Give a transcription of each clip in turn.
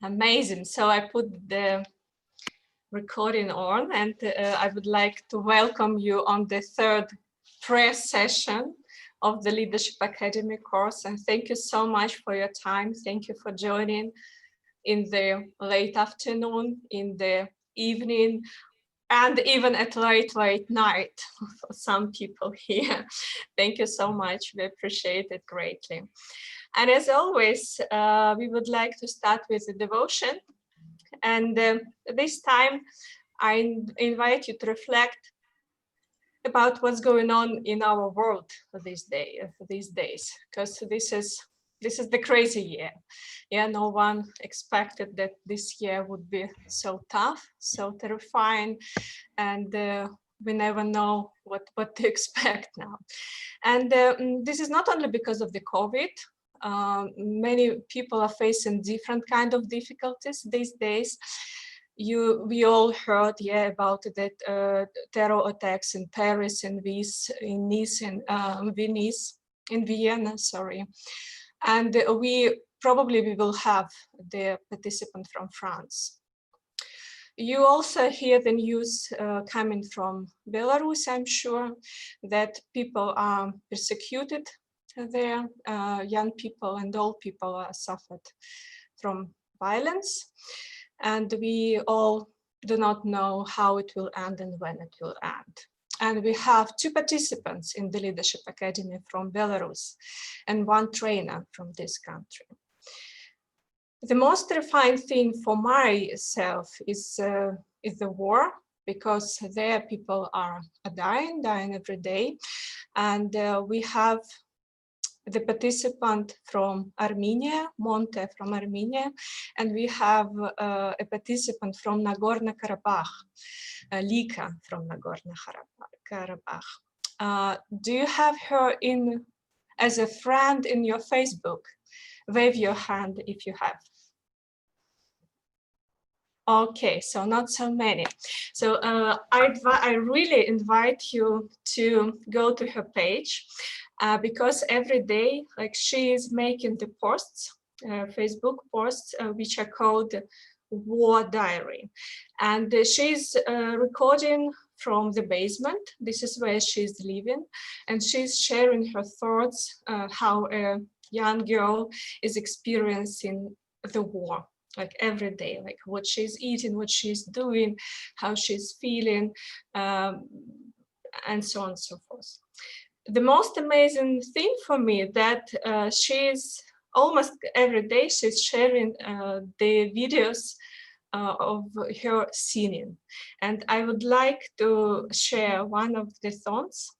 Amazing. So I put the recording on, and I would like to welcome you on the third press session of the Leadership Academy course. And thank you so much for your time. Thank you for joining in the late afternoon, in the evening, and even at late night for some people here. Thank you so much. We appreciate it greatly. And as always, we would like to start with a devotion. And this time, I invite you to reflect about what's going on in our world these days, because this is the crazy year. Yeah, no one expected that this year would be so tough, so terrifying, and we never know what to expect now. And this is not only because of the COVID. Many people are facing different kind of difficulties these days. We all heard, about the terror attacks in Paris, in Nice, in Vienna, sorry. And we will have the participant from France. You also hear the news coming from Belarus, I'm sure, that people are persecuted there. Young people and old people are suffered from violence. And we all do not know how it will end and when it will end. And we have two participants in the Leadership Academy from Belarus and one trainer from this country. The most terrifying thing for myself is the war, because there people are dying every day. And we have the participant from Armenia, Monte from Armenia, and we have a participant from Nagorno-Karabakh, Lika from Nagorno-Karabakh. Do you have her as a friend in your Facebook? Wave your hand if you have. Okay, so not so many. So I really invite you to go to her page. Because every day, like, she is making the posts, Facebook posts, which are called War Diary. And she's recording from the basement. This is where she's living. And she's sharing her thoughts, how a young girl is experiencing the war, like every day, like what she's eating, what she's doing, how she's feeling, and so on and so forth. The most amazing thing for me that she's almost every day she's sharing the videos of her singing, and I would like to share one of the songs.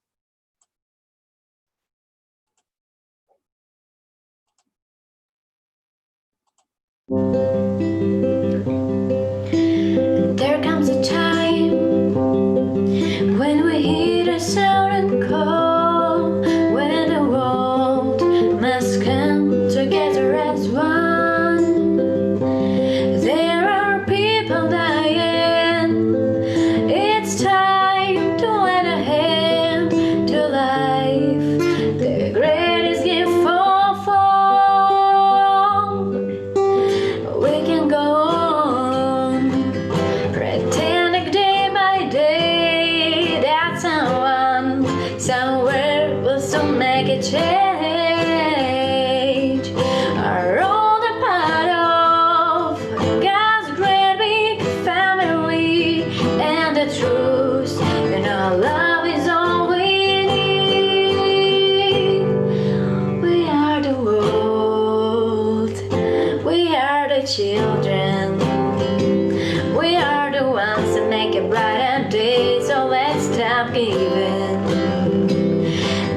There comes a time when we hear the siren call. Together as one. There are people dying. It's time to lend a hand to life, the greatest gift of all. We can go on, pretending day by day that someone somewhere will soon make a change. Children, we are the ones that make a brighter day, so let's stop giving.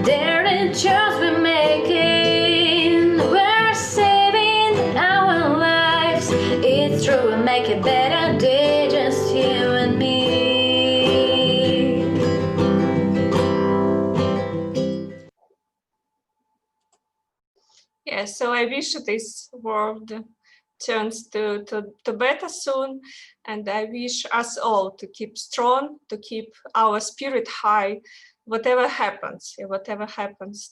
They're the choice we're making, we're saving our lives. It's true, we'll make a better day, just you and me. Yeah, so I wish this world turns to better soon, and I wish us all to keep strong, to keep our spirit high, whatever happens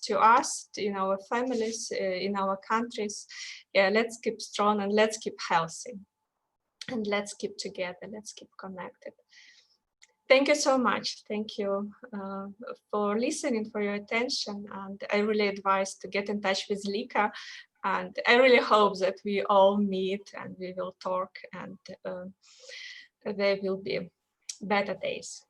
to us, in our families, in our countries, let's keep strong and let's keep healthy. And let's keep together, let's keep connected. Thank you so much. Thank you for listening, for your attention. And I really advise to get in touch with Lika. And I really hope that we all meet and we will talk, and there will be better days.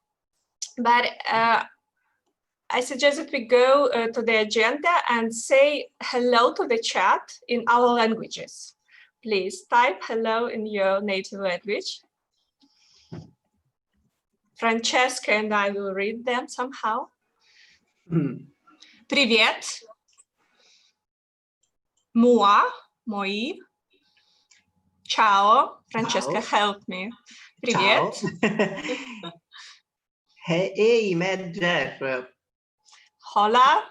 But I suggest that we go to the agenda and say hello to the chat in our languages. Please type hello in your native language. Francesca and I will read them somehow. Привет. Moi, moi. Ciao. Francesca, help me. Привет. Hey, Mad Jeff. Hola.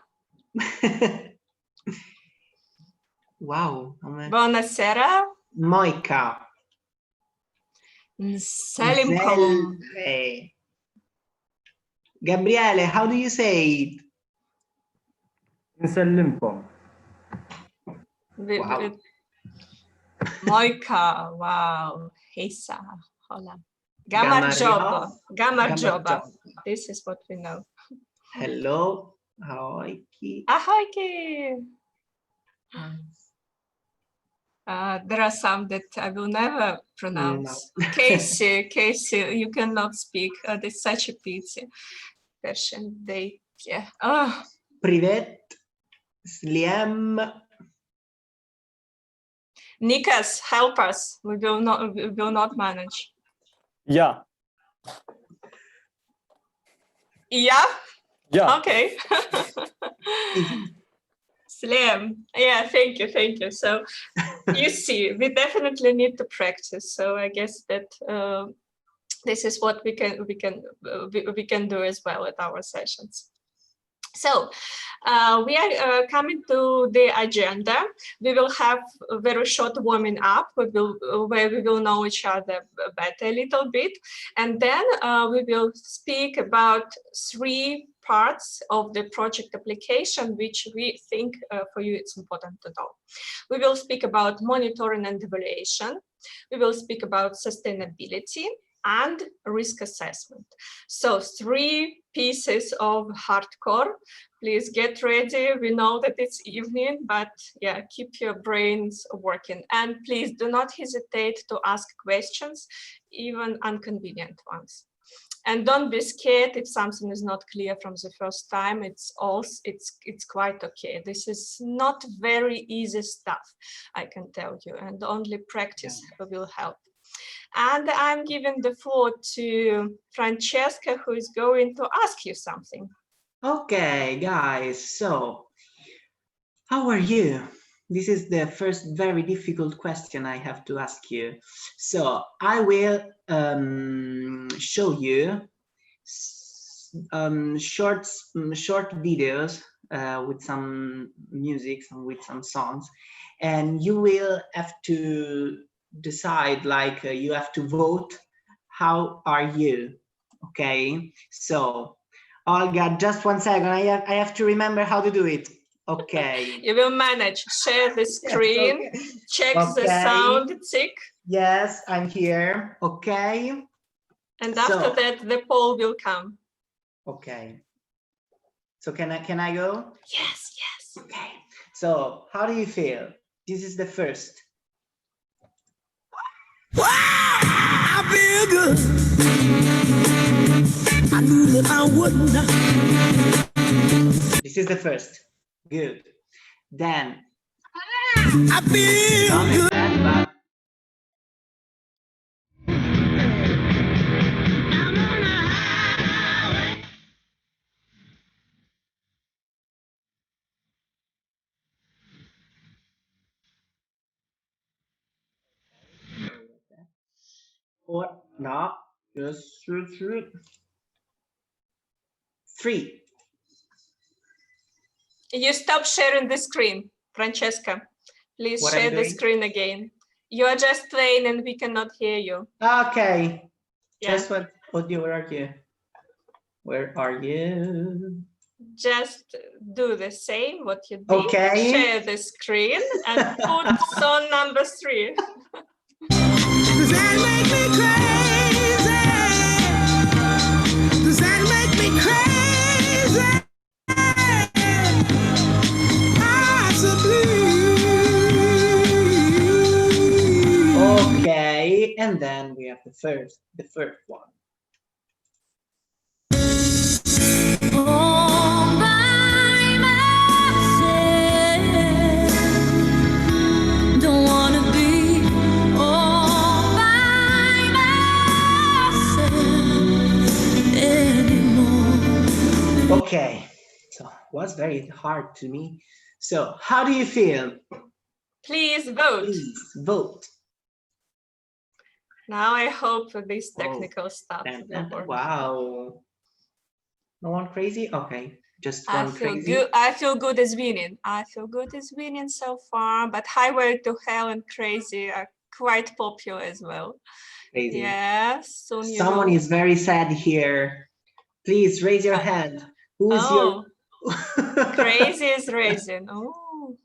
Wow. Buonasera. Moika. Salimkom. Gabriele, how do you say it? نسلمكم. Wow. Moika, wow. Heisa, hola. Gamarjoba. Gamarjoba. This is what we know. Hello. Ahoiki. Ahoiki. There are some that I will never pronounce. No. Casey, you cannot speak. There's such a pity. Persian, yeah. Oh. Privet. Sliem. Nikas, help us. We will not manage. Yeah. Yeah? Yeah. Okay. Slim. Yeah, thank you. So you see, we definitely need to practice. So I guess that this is what we can do as well at our sessions. So we are coming to the agenda. We will have a very short warming up where we will know each other better a little bit. And then we will speak about 3 parts of the project application, which we think for you it's important to know. We will speak about monitoring and evaluation. We will speak about sustainability and risk assessment. So 3 pieces of hardcore. Please get ready. We know that it's evening, but yeah, keep your brains working. And please do not hesitate to ask questions, even inconvenient ones. And don't be scared if something is not clear from the first time. It's quite okay. This is not very easy stuff, I can tell you, and only practice will help. And I'm giving the floor to Francesca, who is going to ask you something. Okay, guys, so how are you? This is the first very difficult question I have to ask you. So I will show you short videos with some music and with some songs, and you will have to decide, like you have to vote, how are you? Okay, so Olga, just 1 second, I have to remember how to do it. Okay. You will manage. Share the screen. Yes, okay. Check the sound tick. Yes, I'm here. Okay. And after that, the poll will come. Okay. So can I go? Yes. Okay. So how do you feel? This is the first. Wow, I feel good. I knew that I wouldn't. This is the first. Good. Then I feel good. But or no, just 3. You stop sharing the screen, Francesca. Please What share I'm the doing? screen again. You are just playing and we cannot hear you. Okay. Yeah. Just what you are here. Where are you? Just do the same what you did. Okay. Share the screen and put song number 3. Does that make me crazy? Does that make me crazy? Possibly. Okay, and then we have the first one. All by myself. Don't wanna be all by myself anymore. Okay, so it was very hard to me. So how do you feel? Please vote. Please vote. Now I hope this technical stuff will work. Wow. No one crazy? Okay, just one crazy. I feel good as winning. I feel good as winning so far, but Highway to Hell and Crazy are quite popular as well. Crazy. Yes, soon you Someone will. is very sad here. Please raise your hand. Who is your... Crazy is raising. Oh.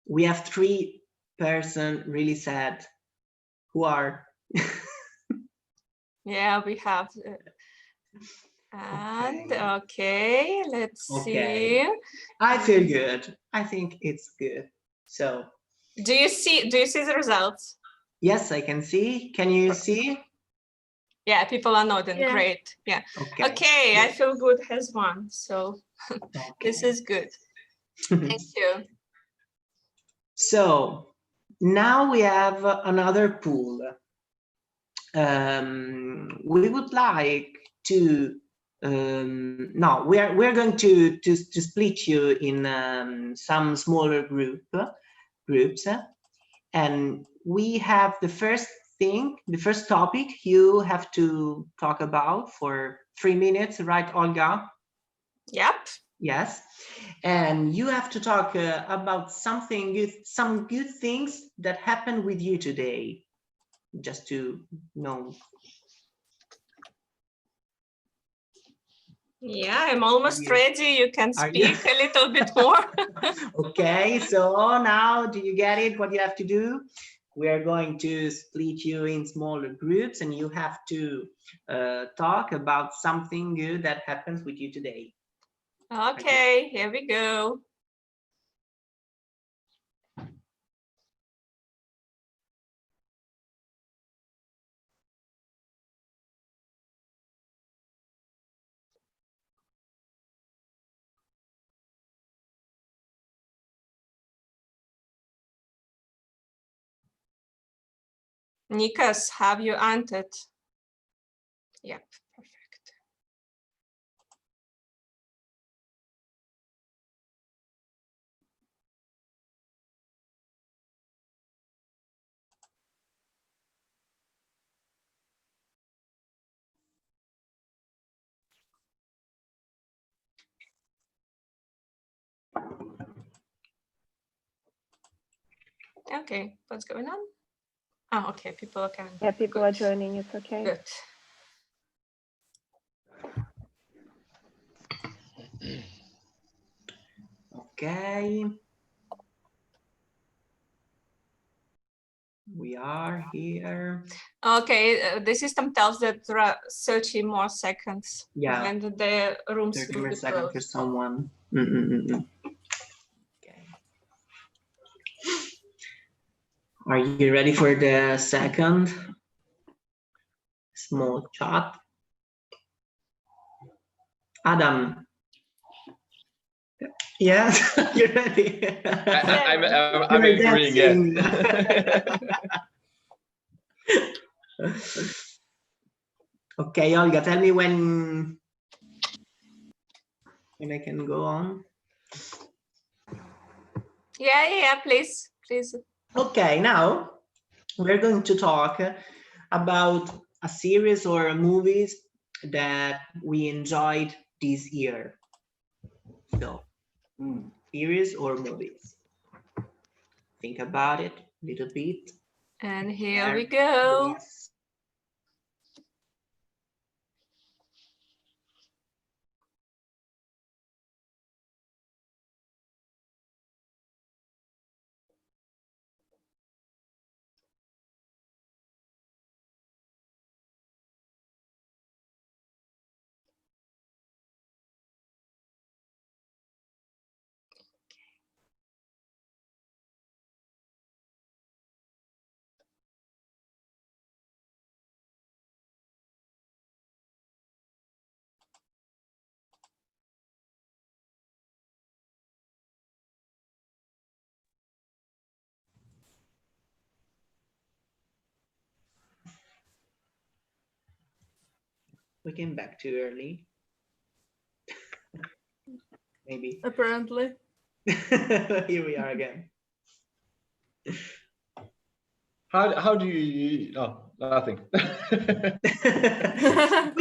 We have 3 person really sad. Who are? Yeah, we have. And okay, let's see. I feel good. I think it's good. So. Do you see the results? Yes, I can see. Can you see? Yeah, people are nodding. Yeah. Great. Yeah. Okay, I feel good has won. So this is good. Thank you. So now we have another pool. We would like to no, we're going to split you in some smaller groups, and we have the first topic you have to talk about for 3 minutes, right, Olga? Yep. Yes, and you have to talk about something good, some good things that happened with you today, just to know. Yeah, I'm almost ready. You can speak a little bit more. Okay, so now do you get it? What you have to do? We are going to split you in smaller groups, and you have to talk about something good that happens with you today. Okay, here we go. Nikas, have you entered? Yep, perfect. Okay, what's going on? Oh, okay, people are coming. Yeah, people are joining, it's okay. Good. Okay. We are here. Okay, the system tells that there are 30 more seconds. Yeah. And the rooms 30 will more be seconds closed. for someone. Okay. Are you ready for the second small chat? Adam. Yes, you're ready. I'm agreeing, yeah. Okay, Olga, tell me when I can go on. Yeah, please. Okay, now we're going to talk about a series or movies that we enjoyed this year. So, series or movies? Think about it a little bit. And here we go. Yes. We came back too early. Maybe. Apparently. Here we are again. How do you? Oh, nothing. We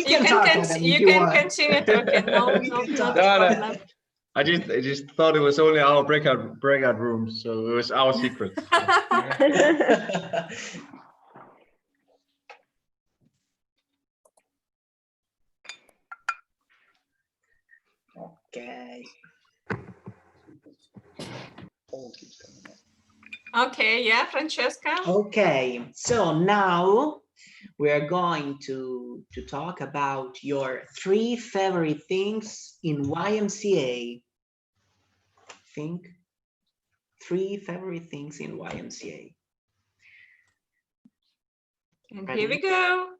can talk, Adam, you if you can want. continue talking. No, We no, can not talk. a No, no. problem. I just thought it was only our breakout room, so it was our secret. Okay. Okay, yeah, Francesca. Okay, so now we are going to talk about your 3 favorite things in YMCA. Think 3 favorite things in YMCA. And Ready? here we go.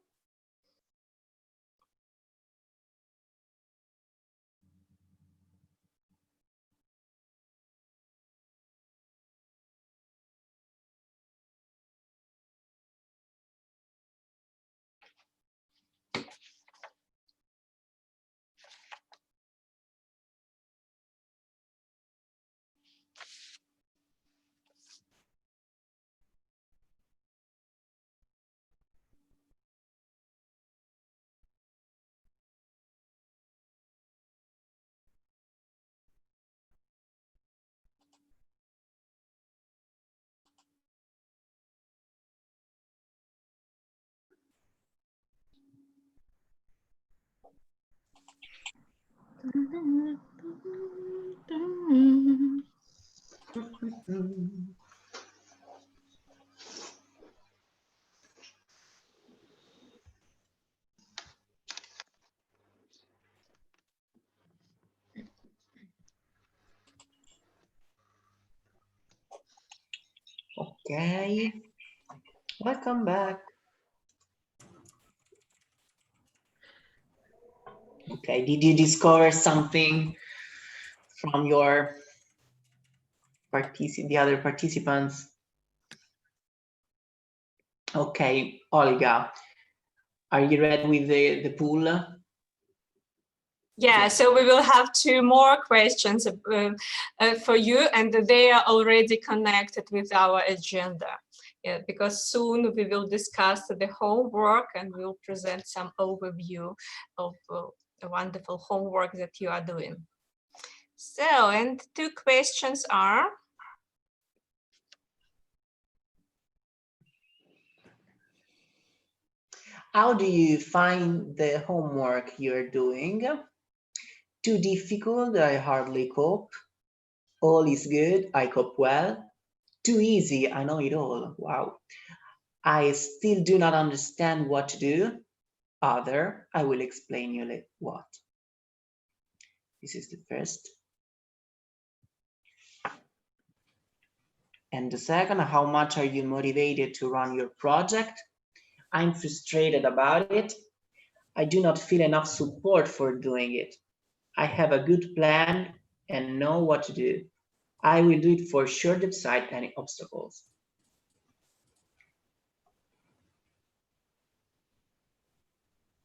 Okay, welcome back. Okay, did you discover something from your the other participants? Okay, Olga, are you ready with the pool? Yeah, so we will have 2 more questions for you, and they are already connected with our agenda. Yeah, because soon we will discuss the homework and we'll present some overview of the wonderful homework that you are doing. So, and 2 questions are, how do you find the homework you're doing? Too difficult, I hardly cope. All is good, I cope well. Too easy, I know it all. Wow. I still do not understand what to do. Other, I will explain you what. This is the first. And the second, how much are you motivated to run your project? I'm frustrated about it. I do not feel enough support for doing it. I have a good plan and know what to do. I will do it for sure despite any obstacles.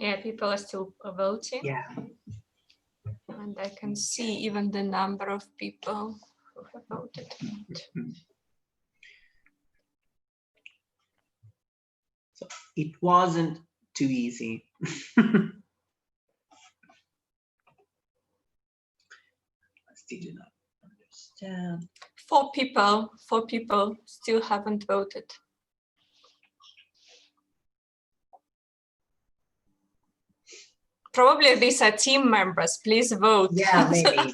yeah, people are still voting. Yeah. And I can see even the number of people who have voted. So it wasn't too easy. I still do not understand. 4 people still haven't voted. Probably these are team members. Please vote. Yeah, maybe.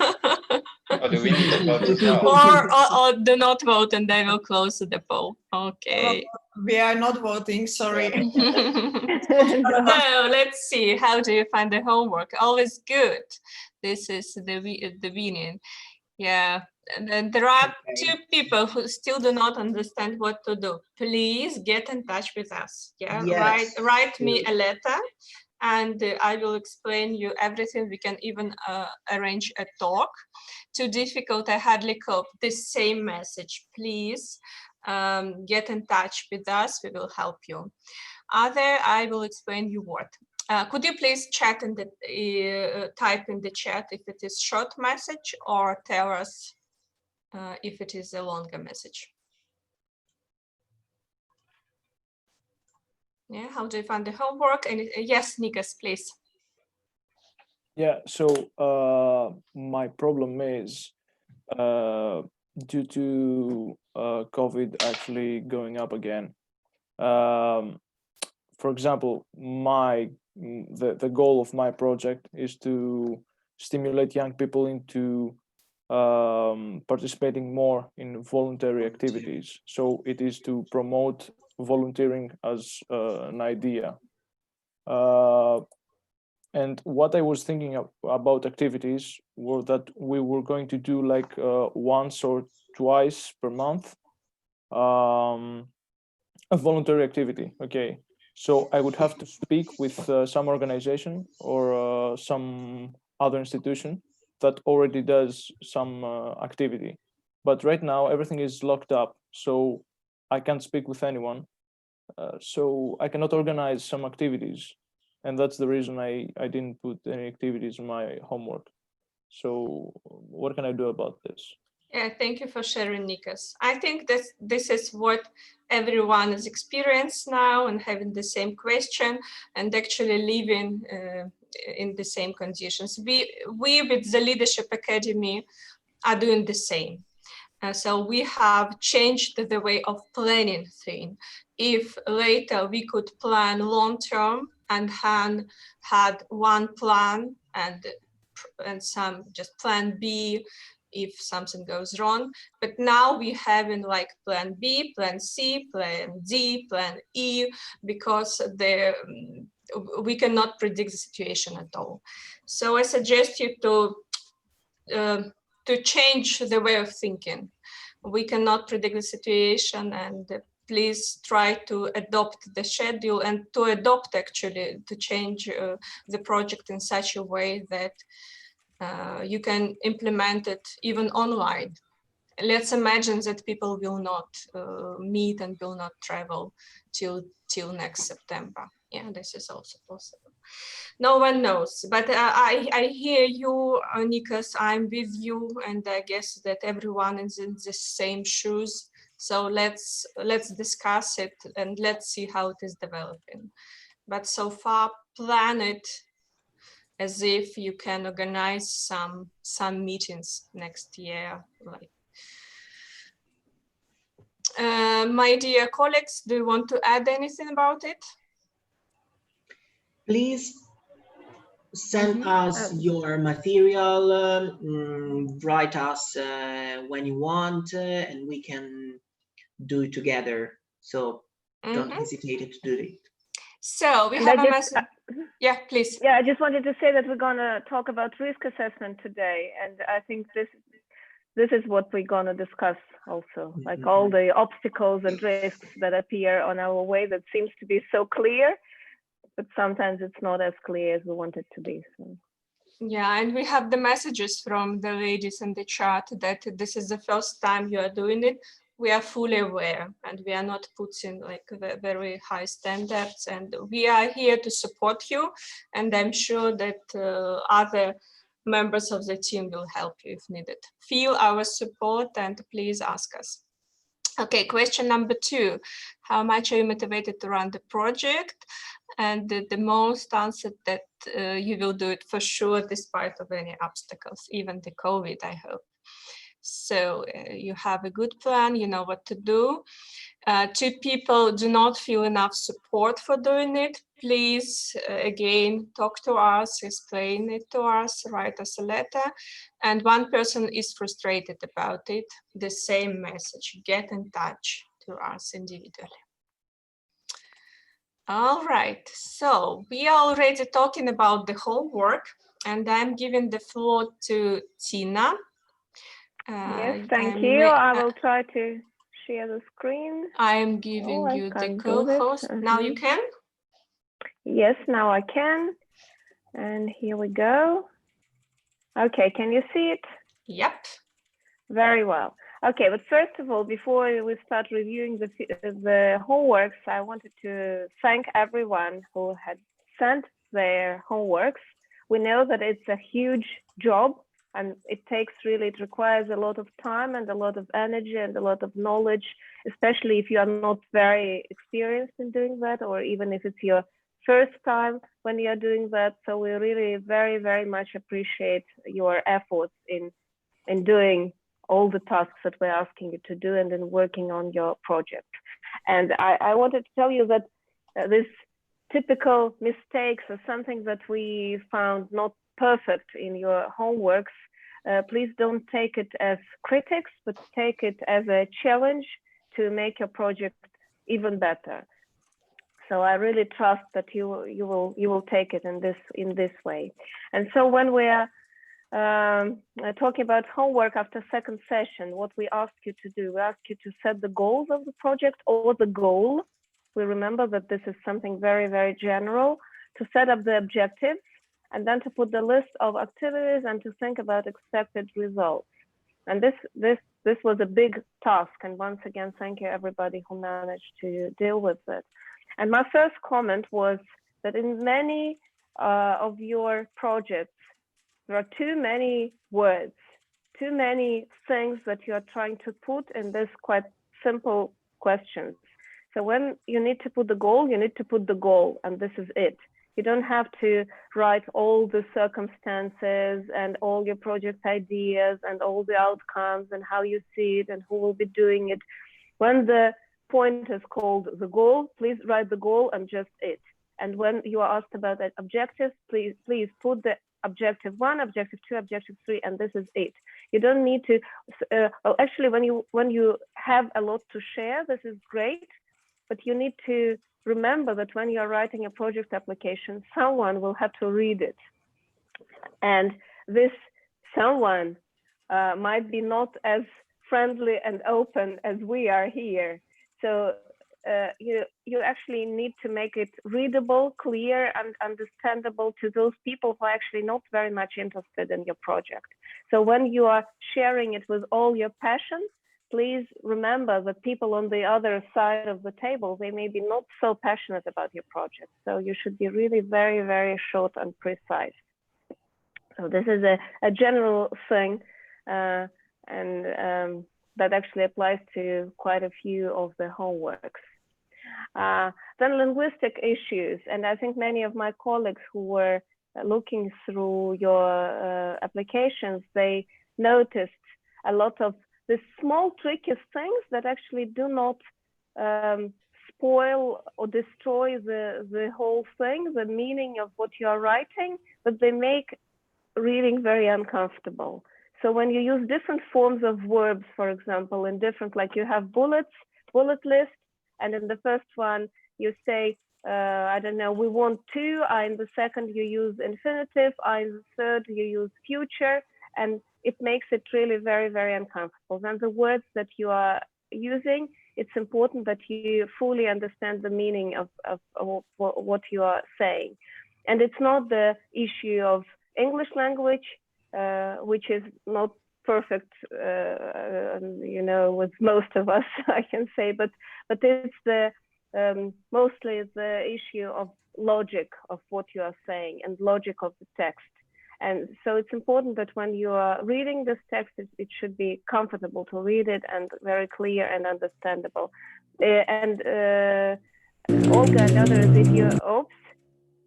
Or do we need to vote as well? or do not vote and I will close the poll. Okay. We are not voting, sorry. So let's see. How do you find the homework? Always good. This is the winning. Yeah. And then there are 2 people who still do not understand what to do. Please get in touch with us. Yeah. Yes. Write me a letter. And I will explain you everything. We can even arrange a talk. Too difficult, I hardly cope. The same message, please get in touch with us. We will help you. Other, I will explain you what. Could you please chat in the type in the chat if it is short message, or tell us if it is a longer message? Yeah, how do you find the homework? And yes, Nikos, please. Yeah, so my problem is due to COVID actually going up again. For example, the goal of my project is to stimulate young people into participating more in voluntary activities. So it is to promote volunteering as an idea. And what I was thinking about activities were that we were going to do like once or twice per month a voluntary activity. Okay, so I would have to speak with some organization or some other institution that already does some activity. But right now everything is locked up, so I can't speak with anyone. So I cannot organize some activities. And that's the reason I didn't put any activities in my homework. So what can I do about this? Yeah, thank you for sharing, Nikos. I think that this is what everyone has experienced now, and having the same question and actually living in the same conditions. We with the Leadership Academy are doing the same. So we have changed the way of planning things. If later we could plan long term and had one plan and some just plan B if something goes wrong, but now we having like plan B, plan C, plan D, plan E, because we cannot predict the situation at all. So I suggest you to change the way of thinking. We cannot predict the situation, and please try to adopt the schedule and to adopt actually to change the project in such a way that you can implement it even online. Let's imagine that people will not meet and will not travel till next September. Yeah, this is also possible. No one knows, but I hear you, Nikos. I'm with you, and I guess that everyone is in the same shoes. So let's discuss it and let's see how it is developing. But so far, plan it as if you can organize some meetings next year. Like, my dear colleagues, do you want to add anything about it? Please send us your material, write us when you want, and we can do it together. So don't hesitate to do it. So we have a message. Yeah, please. Yeah, I just wanted to say that we're gonna talk about risk assessment today, and I think this is what we're gonna discuss also, like all the obstacles and risks that appear on our way that seems to be so clear, but sometimes it's not as clear as we want it to be. So. Yeah, and we have the messages from the ladies in the chat that this is the first time you are doing it. We are fully aware, and we are not putting like very high standards, and we are here to support you, and I'm sure that other members of the team will help you if needed. Feel our support and please ask us. Okay, question number 2. How much are you motivated to run the project? And the most answered that you will do it for sure, despite of any obstacles, even the COVID, I hope. So you have a good plan, you know what to do. 2 people do not feel enough support for doing it. Please, again, talk to us, explain it to us, write us a letter. And 1 person is frustrated about it. The same message, get in touch to us individually. All right, so we are already talking about the homework, and I'm giving the floor to Tina. Yes, thank you. I will try to share the screen. I am giving you the co-host. Now you can? Yes, now I can. And here we go. Okay, can you see it? Yep. Very well. Okay, but first of all, before we start reviewing the homeworks, I wanted to thank everyone who had sent their homeworks. We know that it's a huge job, and it requires a lot of time and a lot of energy and a lot of knowledge, especially if you are not very experienced in doing that, or even if it's your first time when you're doing that. So we really very, very much appreciate your efforts in doing all the tasks that we're asking you to do and in working on your project. And I wanted to tell you that this typical mistakes are something that we found not perfect in your homeworks. Please don't take it as critics, but take it as a challenge to make your project even better. So I really trust that you will take it in this way. And so when we are talking about homework after second session, what we ask you to do, we ask you to set the goals of the project, or the goal. We remember that this is something very, very general, to set up the objectives, and then to put the list of activities and to think about expected results. And this was a big task. And once again, thank you everybody who managed to deal with it. And my first comment was that in many of your projects, there are too many words, too many things that you are trying to put in this quite simple questions. So when you need to put the goal, you need to put the goal, and this is it. You don't have to write all the circumstances and all your project ideas and all the outcomes and how you see it and who will be doing it. When the point is called the goal, please write the goal and just it. And when you are asked about that objectives, please put the objective 1, objective 2, objective 3, and this is it. You don't need to, well, actually, when you have a lot to share, this is great, but you need to remember that when you're writing a project application, someone will have to read it. And this someone might be not as friendly and open as we are here. So you actually need to make it readable, clear, and understandable to those people who are actually not very much interested in your project. So when you are sharing it with all your passion, please remember that people on the other side of the table, they may be not so passionate about your project. So you should be really very, very short and precise. So this is a general thing, and that actually applies to quite a few of the homeworks. Then linguistic issues, and I think many of my colleagues who were looking through your applications, they noticed a lot of the small tricky things that actually do not spoil or destroy the whole thing, the meaning of what you are writing, but they make reading very uncomfortable. So when you use different forms of verbs, for example, in different, like you have bullet list, and in the first one you say, I don't know, we want to, in the second you use infinitive, in the third you use future, and it makes it really very, very uncomfortable. And the words that you are using, it's important that you fully understand the meaning of what you are saying. And it's not the issue of English language, which is not perfect, you know, with most of us, I can say, but it's the mostly the issue of logic of what you are saying and logic of the text. And so it's important that when you are reading this text, it should be comfortable to read it and very clear and understandable. And Olga and others,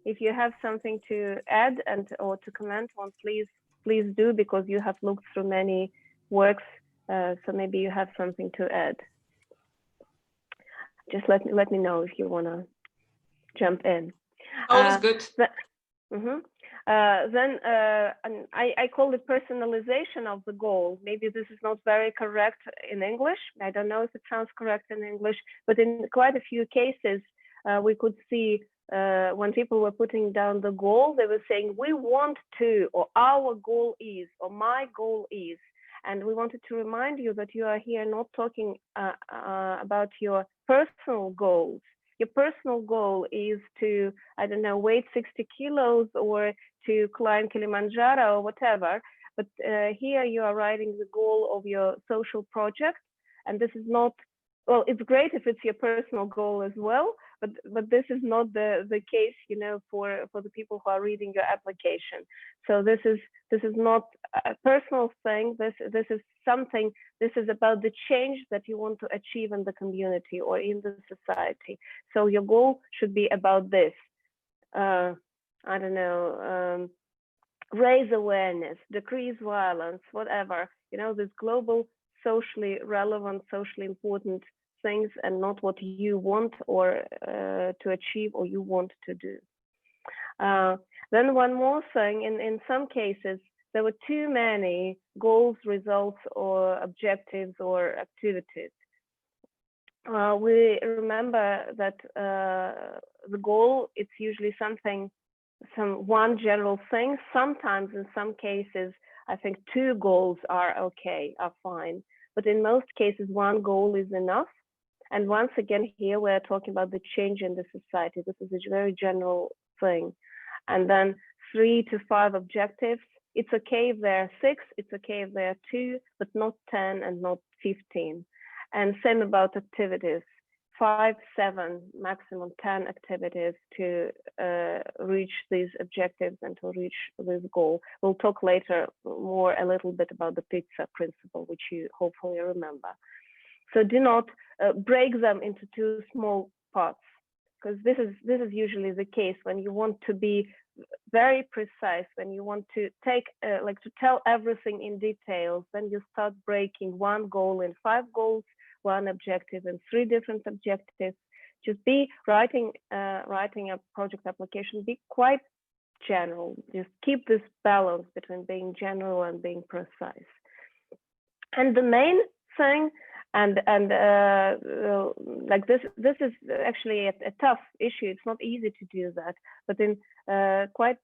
if you have something to add or to comment on, please do, because you have looked through many works, so maybe you have something to add. Just let me know if you want to jump in. Always good. Then I call it personalization of the goal. Maybe this is not very correct in English. I don't know if it sounds correct in English, but in quite a few cases, we could see when people were putting down the goal, they were saying, we want to, or our goal is, or my goal is. And we wanted to remind you that you are here not talking about your personal goals. Your personal goal is to, I don't know, weigh 60 kilos or to climb Kilimanjaro or whatever. But here you are writing the goal of your social project. And this is not, well, it's great if it's your personal goal as well, but this is not the case, you know, for the people who are reading your application. So this is not a personal thing. This is something. This is about the change that you want to achieve in the community or in the society. So your goal should be about this. I don't know. Raise awareness, decrease violence, whatever. You know, this global, socially relevant, socially important things, and not what you want or to achieve or you want to do. Then one more thing, in some cases, there were too many goals, results, or objectives or activities. We remember that the goal, it's usually one general thing. Sometimes in some cases, I think 2 goals are okay, are fine. But in most cases, 1 goal is enough. And once again, here we're talking about the change in the society. This is a very general thing. And then 3 to 5 objectives. It's okay if there are 6, it's okay if there are 2, but not 10 and not 15. And same about activities. 5, 7, maximum 10 activities to reach these objectives and to reach this goal. We'll talk later a little bit about the pizza principle, which you hopefully remember. So do not break them into 2 small parts, because this is usually the case when you want to be very precise, when you want to take like to tell everything in details. Then you start breaking 1 goal in 5 goals, 1 objective and 3 different objectives. Just be writing a project application, be quite general. Just keep this balance between being general and being precise. And the main thing, and like this is actually a tough issue. It's not easy to do that, but in quite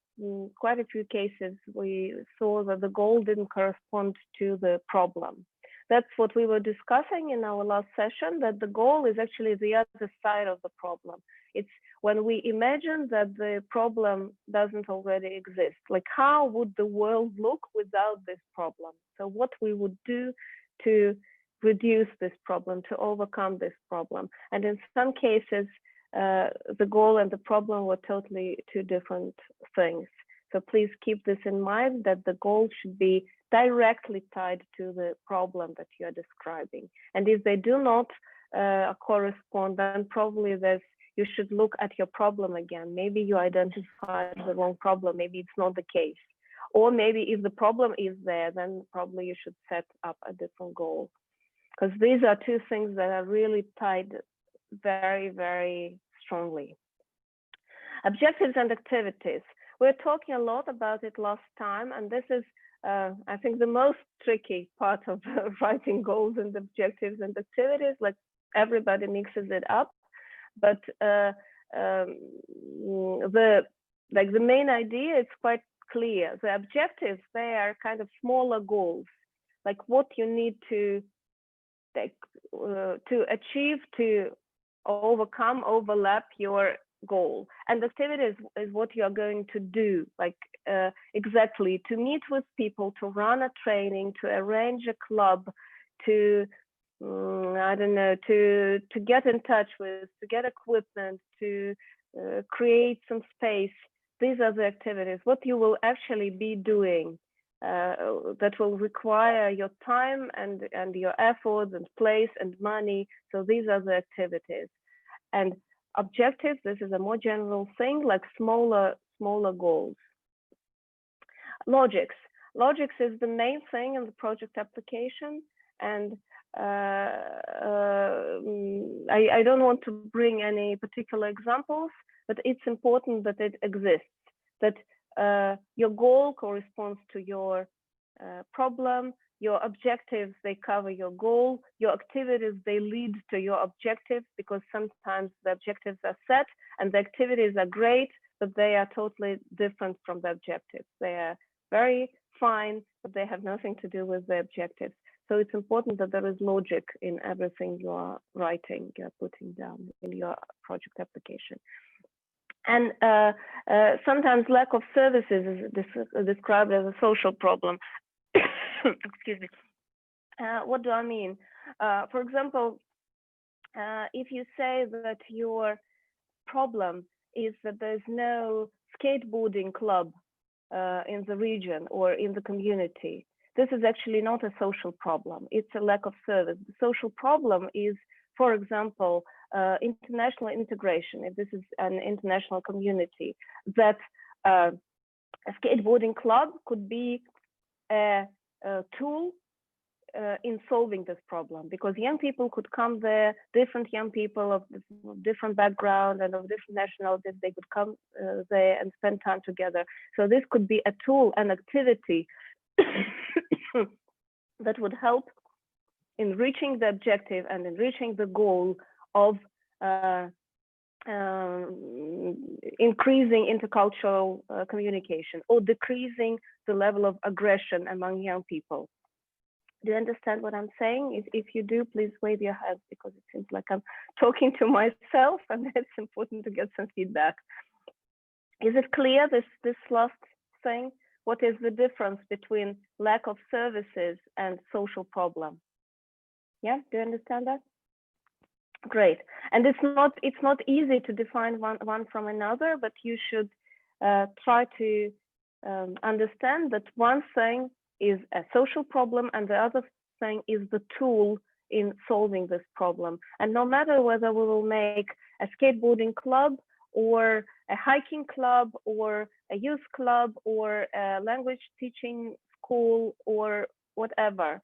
a few cases we saw that the goal didn't correspond to the problem. That's what we were discussing in our last session, that the goal is actually the other side of the problem. It's when we imagine that the problem doesn't already exist, like how would the world look without this problem? So what we would do to reduce this problem, to overcome this problem. And in some cases, the goal and the problem were totally 2 different things. So please keep this in mind, that the goal should be directly tied to the problem that you are describing. And if they do not correspond, then probably you should look at your problem again. Maybe you identified the wrong problem, maybe it's not the case. Or maybe if the problem is there, then probably you should set up a different goal. Because these are 2 things that are really tied very, very strongly. Objectives and activities. We're talking a lot about it last time, and this is, I think, the most tricky part of writing goals and objectives and activities. Like everybody mixes it up, but the main idea is quite clear. The objectives, they are kind of smaller goals, like what you need to achieve, to overlap your goal. And activities is what you are going to do, like exactly to meet with people, to run a training, to arrange a club, to I don't know, to get in touch with, to get equipment, to create some space. These are the activities, what you will actually be doing. That will require your time and your efforts and place and money. So these are the activities. And objectives, this is a more general thing, like smaller goals. Logics is the main thing in the project application. And I don't want to bring any particular examples, but it's important that it exists, that your goal corresponds to your problem, your objectives, they cover your goal, your activities, they lead to your objectives, because sometimes the objectives are set and the activities are great, but they are totally different from the objectives. They are very fine, but they have nothing to do with the objectives. So it's important that there is logic in everything you are writing, you're putting down in your project application. And sometimes lack of services is described as a social problem. Excuse me. What do I mean? For example, if you say that your problem is that there's no skateboarding club in the region or in the community. This is actually not a social problem. It's a lack of service. The social problem is, for example, international integration. If this is an international community, that a skateboarding club could be a tool in solving this problem, because young people could come there, different young people of different background and of different nationalities, they could come there and spend time together. So this could be a tool, an activity that would help in reaching the objective and in reaching the goal of increasing intercultural communication or decreasing the level of aggression among young people. Do you understand what I'm saying? If you do, please wave your hand, because it seems like I'm talking to myself, and it's important to get some feedback. Is it clear, this last thing? What is the difference between lack of services and social problem? Yeah, do you understand that? Great. And it's not easy to define one from another, but you should try to understand that one thing is a social problem and the other thing is the tool in solving this problem. And no matter whether we will make a skateboarding club or a hiking club or a youth club or a language teaching school or whatever,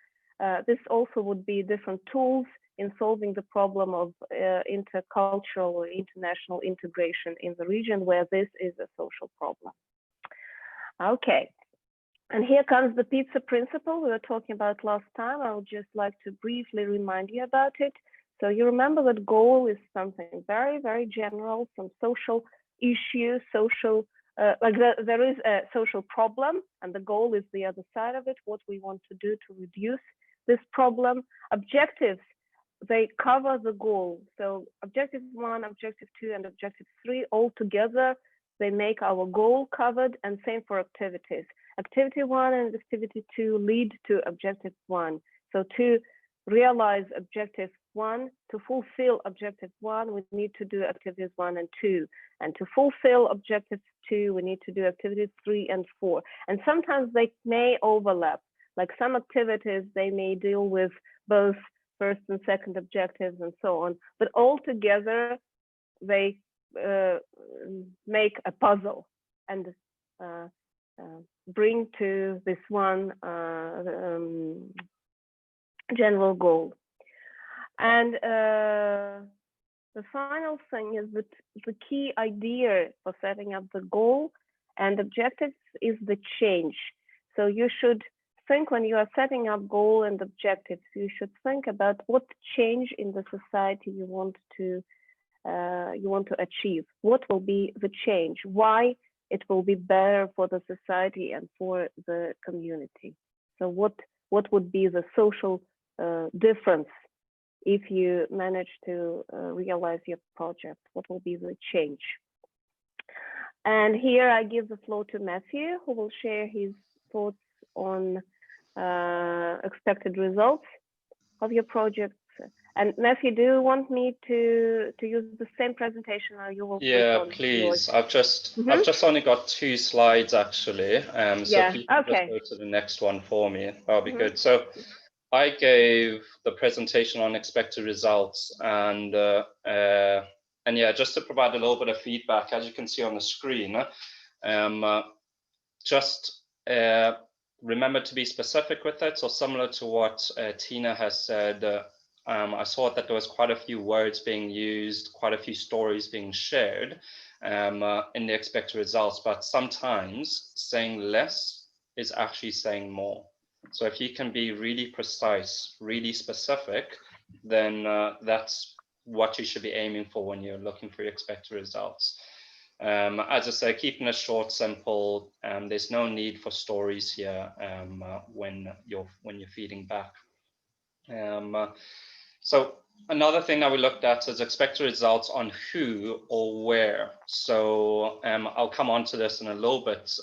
this also would be different tools in solving the problem of intercultural or international integration in the region where this is a social problem. Okay. And here comes the pizza principle we were talking about last time. I would just like to briefly remind you about it. So you remember that goal is something very, very general, some social issue, social, there is a social problem, and the goal is the other side of it, what we want to do to reduce this problem. Objectives, they cover the goal. So objective 1, objective 2, and objective 3 all together, they make our goal covered, and same for activities. Activity 1 and activity 2 lead to objective 1. So to realize objective 1, to fulfill objective 1, we need to do activities 1 and 2. And to fulfill objective 2, we need to do activities 3 and 4. And sometimes they may overlap. Like some activities, they may deal with both first and second objectives and so on. But all together, they make a puzzle and bring to this one general goal. And the final thing is that the key idea for setting up the goal and objectives is the change. So you should think, when you are setting up goal and objectives, you should think about what change in the society you want to achieve. What will be the change? Why it will be better for the society and for the community? So what would be the social difference if you manage to realize your project? What will be the change? And here I give the floor to Matthew, who will share his thoughts on expected results of your project. And Matthew, do you want me to use the same presentation, or you will? Yeah, please. I've just only got 2 slides actually. So if you can just go to the next one for me, that'll be good. So I gave the presentation on expected results, and yeah, just to provide a little bit of feedback, as you can see on the screen, just remember to be specific with it. So similar to what Tina has said, I saw that there was quite a few words being used, quite a few stories being shared in the expected results, but sometimes saying less is actually saying more. So if you can be really precise, really specific, then that's what you should be aiming for when you're looking for your expected results. As I say, keeping it short, simple. There's no need for stories here when you're feeding back. So another thing that we looked at is expected results on who or where. So I'll come on to this in a little bit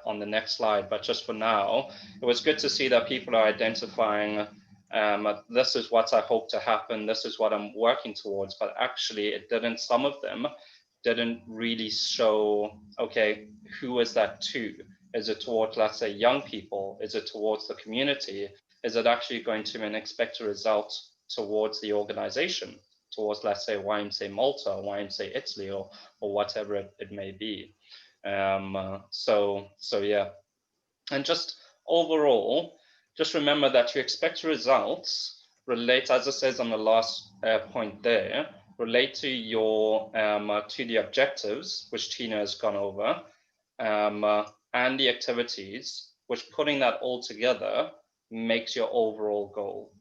on the next slide, but just for now, it was good to see that people are identifying this is what I hope to happen, this is what I'm working towards, but actually it didn't, some of them didn't really show, okay, who is that to? Is it towards, let's say, young people? Is it towards the community? Is it actually going to expect a result towards the organization, towards, let's say, YMCA Malta, or YMCA Italy, or whatever it may be? So yeah, and just overall, just remember that your expected results relate, as it says on the last point there, relate to your to the objectives, which Tina has gone over, and the activities, which putting that all together makes your overall goal.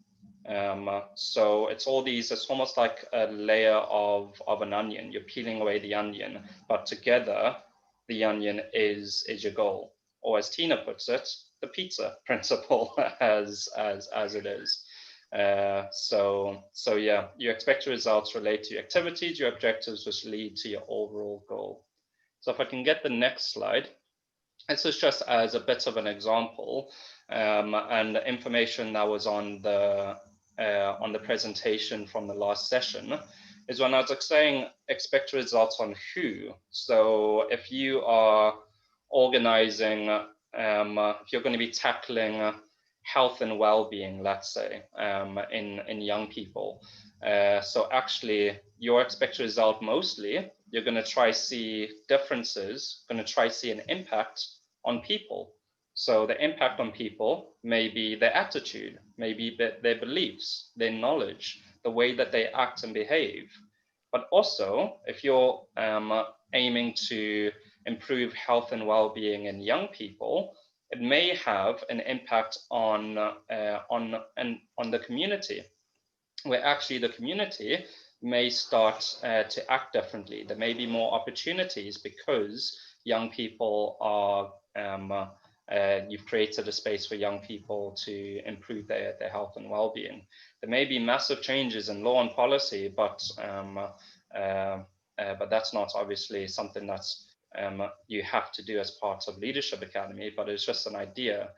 So it's all these, it's almost like a layer of an onion. You're peeling away the onion, but together the onion is your goal. Or as Tina puts it, the pizza principle as it is. So yeah, your expected results relate to your activities, your objectives, which lead to your overall goal. So if I can get the next slide, this is just as a bit of an example, and the information that was on the presentation from the last session is when I was saying expect results on who. So if you are organizing, if you're going to be tackling health and well-being, let's say, in young people, so actually your expected result mostly, you're going to try see differences, going to try see an impact on people. So the impact on people may be their attitude, maybe their beliefs, their knowledge, the way that they act and behave. But also, if you're aiming to improve health and well-being in young people, it may have an impact on the community, where actually the community may start to act differently. There may be more opportunities because young people are, you've created a space for young people to improve their health and well-being. There may be massive changes in law and policy, but that's not obviously something that's you have to do as part of Leadership Academy, but it's just an idea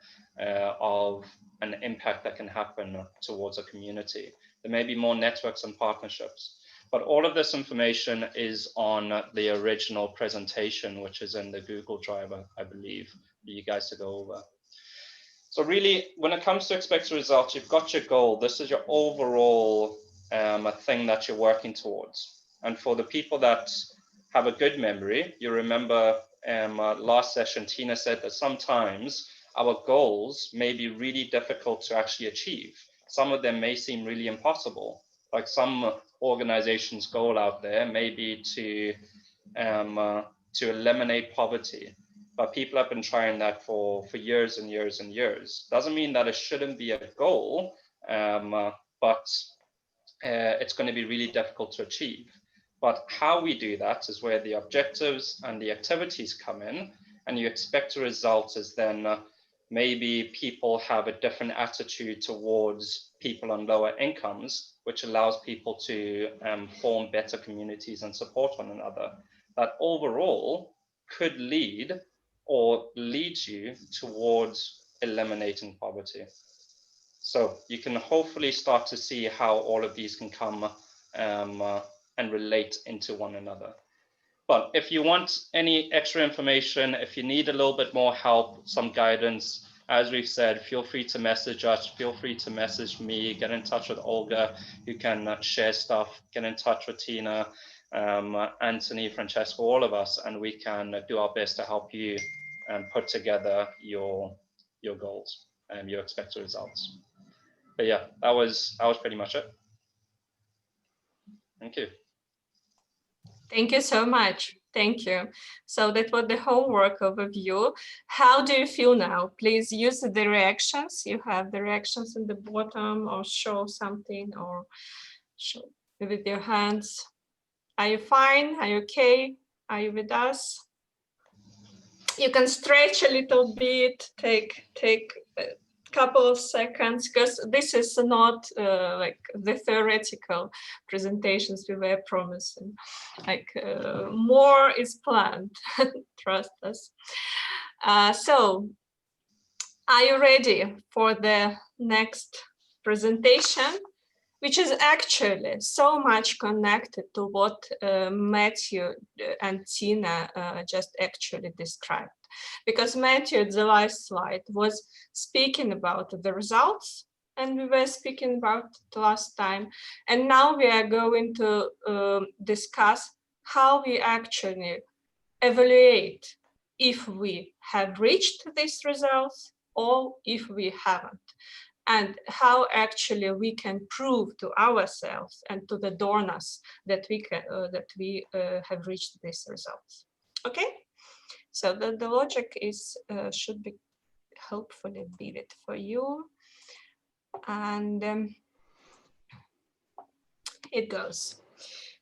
of an impact that can happen towards a community. There may be more networks and partnerships, but all of this information is on the original presentation, which is in the Google Drive, I believe, for you guys to go over. So really, when it comes to expected results, you've got your goal. This is your overall thing that you're working towards. And for the people that have a good memory, you remember last session, Tina said that sometimes our goals may be really difficult to actually achieve. Some of them may seem really impossible. Like some organizations' goal out there may be to eliminate poverty, but people have been trying that for years and years and years. Doesn't mean that it shouldn't be a goal, but it's going to be really difficult to achieve. But how we do that is where the objectives and the activities come in, and you expect a result is then maybe people have a different attitude towards people on lower incomes, which allows people to form better communities and support one another. That overall could lead or leads you towards eliminating poverty. So you can hopefully start to see how all of these can come and relate into one another. But if you want any extra information, if you need a little bit more help, some guidance, as we've said, feel free to message us, feel free to message me, get in touch with Olga, who can share stuff, get in touch with Tina, Anthony, Francesco, all of us, and we can do our best to help you put together your goals and your expected results. But yeah, that was pretty much it. Thank you. Thank you so much. Thank you. So that was the homework overview. How do you feel now? Please use the reactions. You have the reactions in the bottom, or show something, or show with your hands. Are you fine? Are you okay? Are you with us? You can stretch a little bit, take a couple of seconds, because this is not like the theoretical presentations we were promising. Like more is planned, trust us. So are you ready for the next presentation? which is actually so much connected to what Matthew and Tina just actually described. Because Matthew, the last slide, was speaking about the results, and we were speaking about it last time. And now we are going to discuss how we actually evaluate if we have reached these results or if we haven't, and how actually we can prove to ourselves and to the donors that we have reached these results. Okay, so the logic is should be hopefully vivid for you, and it goes.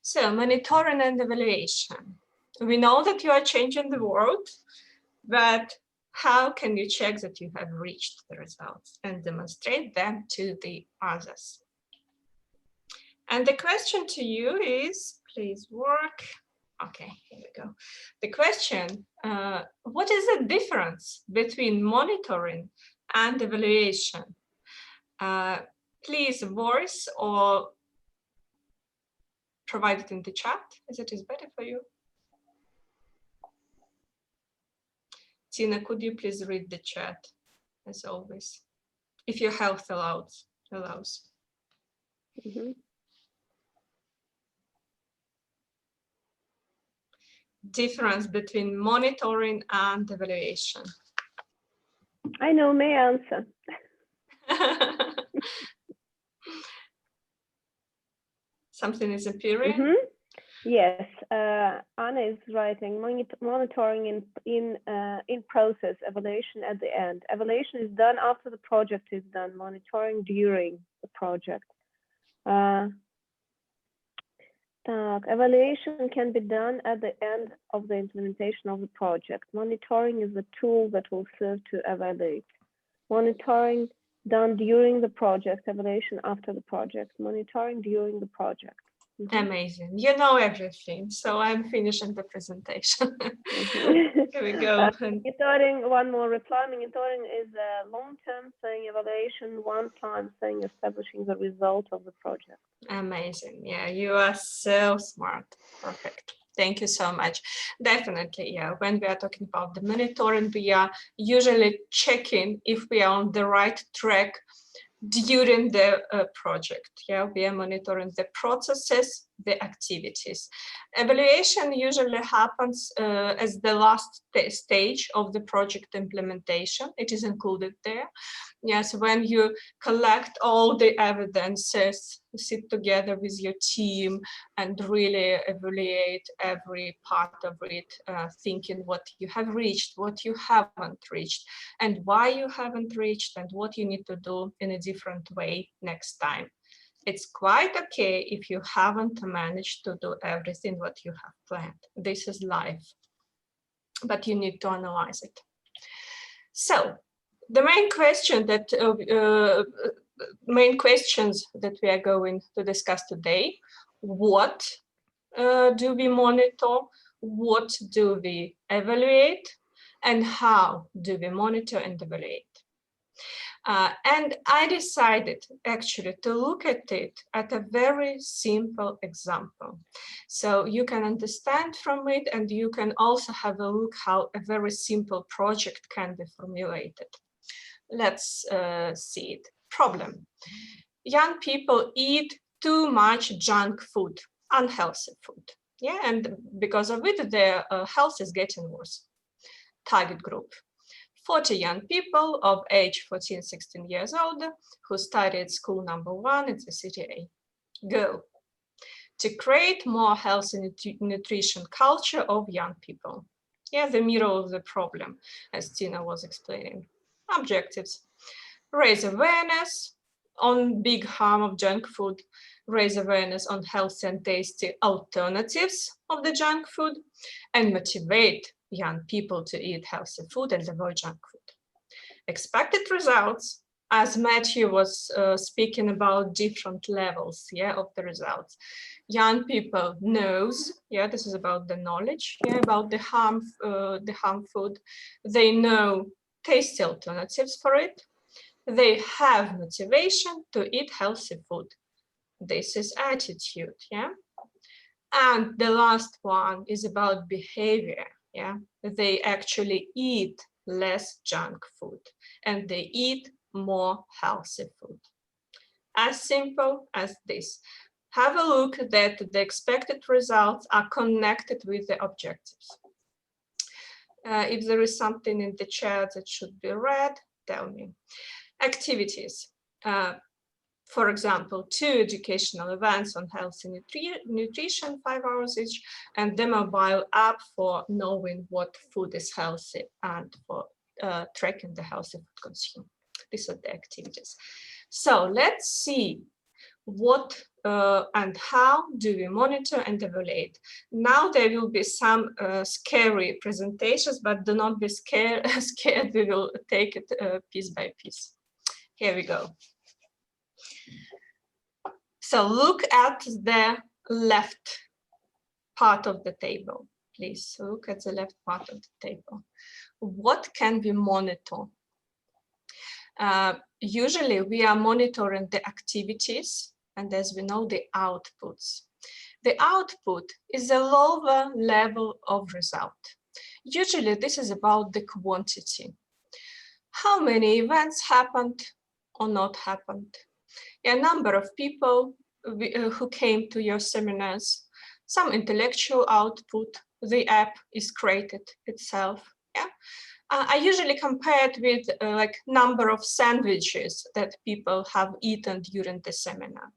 So monitoring and evaluation. We know that you are changing the world, but how can you check that you have reached the results and demonstrate them to the others? And the question to you is, please work. Okay, here we go. The question, what is the difference between monitoring and evaluation? Please voice or provide it in the chat, as it is better for you. Tina, could you please read the chat, as always, if your health allows. Mm-hmm. Difference between monitoring and evaluation. I know my answer. Something is appearing. Mm-hmm. Yes, Anna is writing monitoring in process, evaluation at the end. Evaluation is done after the project is done, monitoring during the project. Evaluation can be done at the end of the implementation of the project. Monitoring is the tool that will serve to evaluate. Monitoring done during the project, evaluation after the project, monitoring during the project. Mm-hmm. Amazing. You know everything. So I'm finishing the presentation. Mm-hmm. Here we go. Monitoring, one more reply. Monitoring is a long-term thing, evaluation, one-time thing, establishing the result of the project. Amazing. Yeah, you are so smart. Perfect. Thank you so much. Definitely, yeah. When we are talking about the monitoring, we are usually checking if we are on the right track during the project. Yeah, we are monitoring the processes, the activities. Evaluation usually happens as the last stage of the project implementation. It is included there. Yes, when you collect all the evidences, sit together with your team and really evaluate every part of it, thinking what you have reached, what you haven't reached, and why you haven't reached, and what you need to do in a different way next time. It's quite okay if you haven't managed to do everything what you have planned. This is life, but you need to analyze it. So the main question that main questions that we are going to discuss today: what do we monitor, what do we evaluate, and how do we monitor and evaluate? And I decided actually to look at it at a very simple example. So you can understand from it, and you can also have a look how a very simple project can be formulated. Let's see it. Problem. Young people eat too much junk food, unhealthy food. Yeah, and because of it, their health is getting worse. Target group. 40 young people of age 14-16 years old who study at school number 1 in the city A. Goal: to create more healthy nutrition culture of young people. Yeah, the mirror of the problem, as Tina was explaining. Objectives: raise awareness on big harm of junk food, raise awareness on healthy and tasty alternatives of the junk food, and motivate young people to eat healthy food and avoid junk food. Expected results, as Matthew was speaking about different levels, yeah, of the results. Young people knows, yeah, this is about the knowledge, yeah, about the harm food. They know tasty alternatives for it. They have motivation to eat healthy food. This is attitude, yeah. And the last one is about behavior, yeah. They actually eat less junk food and they eat more healthy food. As simple as this. Have a look that the expected results are connected with the objectives. If there is something in the chat that should be read, tell me. Activities. For example, 2 educational events on health and nutrition, 5 hours each, and the mobile app for knowing what food is healthy and for tracking the healthy food consumed. These are the activities. So let's see what and how do we monitor and evaluate. Now there will be some scary presentations, but do not be scared. We will take it piece by piece. Here we go. So look at the left part of the table, please. Look at the left part of the table. What can we monitor? Usually we are monitoring the activities and, as we know, the outputs. The output is a lower level of result. Usually this is about the quantity. How many events happened or not happened? A number of people who came to your seminars, some intellectual output, the app is created itself. Yeah. I usually compare it with like number of sandwiches that people have eaten during the seminar.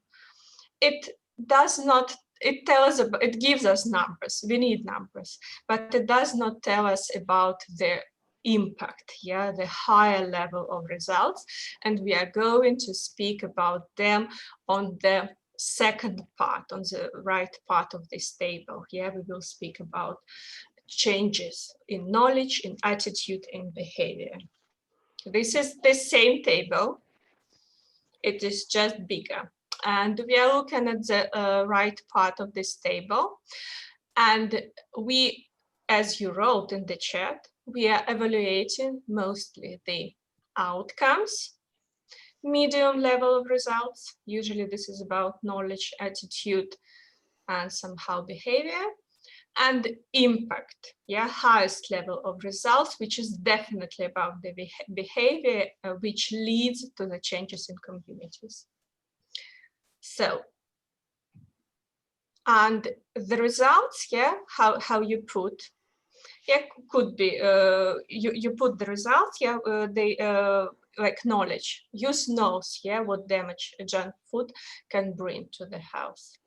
It does not, it tells us, it gives us numbers, we need numbers, but it does not tell us about the impact, yeah, the higher level of results. And we are going to speak about them on the second part, on the right part of this table. Yeah, we will speak about changes in knowledge, in attitude, in behavior. This is the same table. It is just bigger. And we are looking at the right part of this table. And we, as you wrote in the chat, we are evaluating mostly the outcomes, medium level of results. Usually this is about knowledge, attitude, and somehow behavior. And impact, yeah, highest level of results, which is definitely about the behavior, which leads to the changes in communities. So, and the results, yeah, how you put, yeah, could be, you put the results, yeah, like knowledge, use knows, yeah, what damage junk food can bring to the health.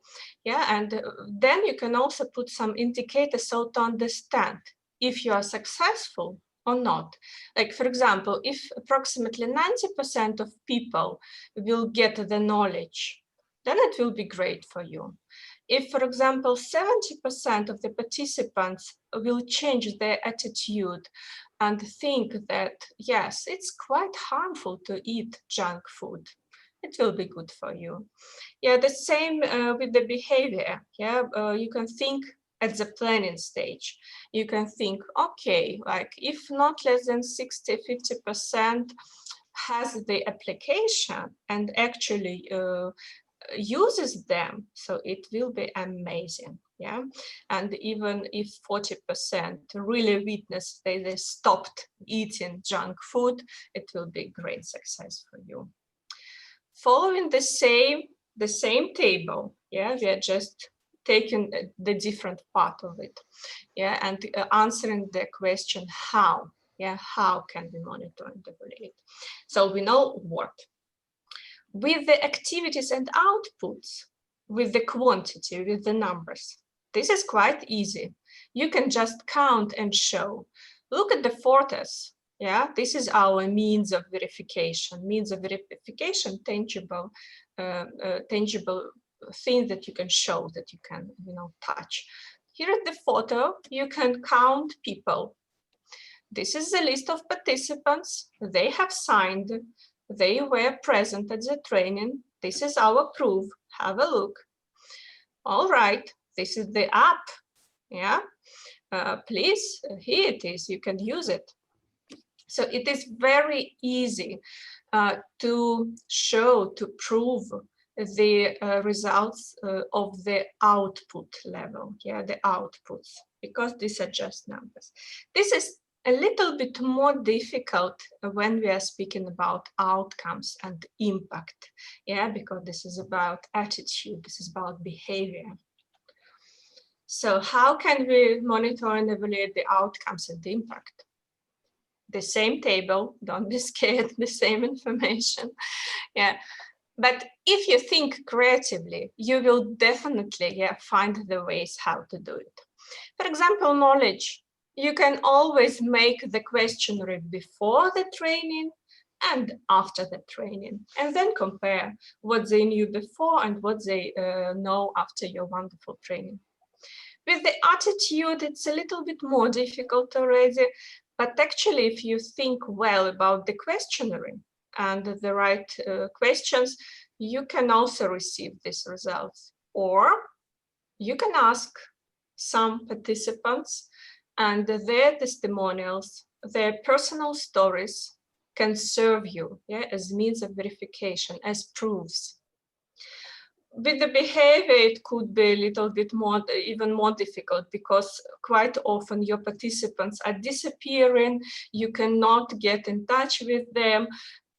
Yeah, and then you can also put some indicators so to understand if you are successful or not. Like, for example, if approximately 90% of people will get the knowledge, then it will be great for you. If, for example, 70% of the participants will change their attitude and think that, yes, it's quite harmful to eat junk food, it will be good for you. Yeah, the same with the behavior. Yeah, you can think at the planning stage. You can think, okay, like if not less than 60–50% has the application and actually uses them, so it will be amazing. Yeah, and even if 40% really witness they stopped eating junk food, it will be great success for you. Following the same table, yeah, we are just taking the different part of it, yeah, and answering the question how, yeah, how can we monitor and evaluate? So we know what. With the activities and outputs, with the quantity, with the numbers, this is quite easy. You can just count and show. Look at the photos. Yeah, this is our means of verification. Means of verification, tangible, tangible things that you can show, that you can, touch. Here at the photo, you can count people. This is the list of participants. They have signed. They were present at the training. This is our proof. Have a look. All right, this is the app. Yeah, please, here it is. You can use it. So it is very easy to show, to prove the results of the output level, yeah, the outputs, because these are just numbers. This is a little bit more difficult when we are speaking about outcomes and impact, yeah, because this is about attitude, this is about behavior. So how can we monitor and evaluate the outcomes and the impact? The same table, don't be scared, the same information, yeah. But if you think creatively, you will definitely, yeah, find the ways how to do it. For example, knowledge. You can always make the questionnaire before the training and after the training, and then compare what they knew before and what they know after your wonderful training. With the attitude, it's a little bit more difficult already, but actually, if you think well about the questionnaire and the right questions, you can also receive these results. Or you can ask some participants, and their testimonials, their personal stories can serve you, yeah, as means of verification, as proofs. With the behavior, it could be a little bit more, even more difficult, because quite often your participants are disappearing, you cannot get in touch with them,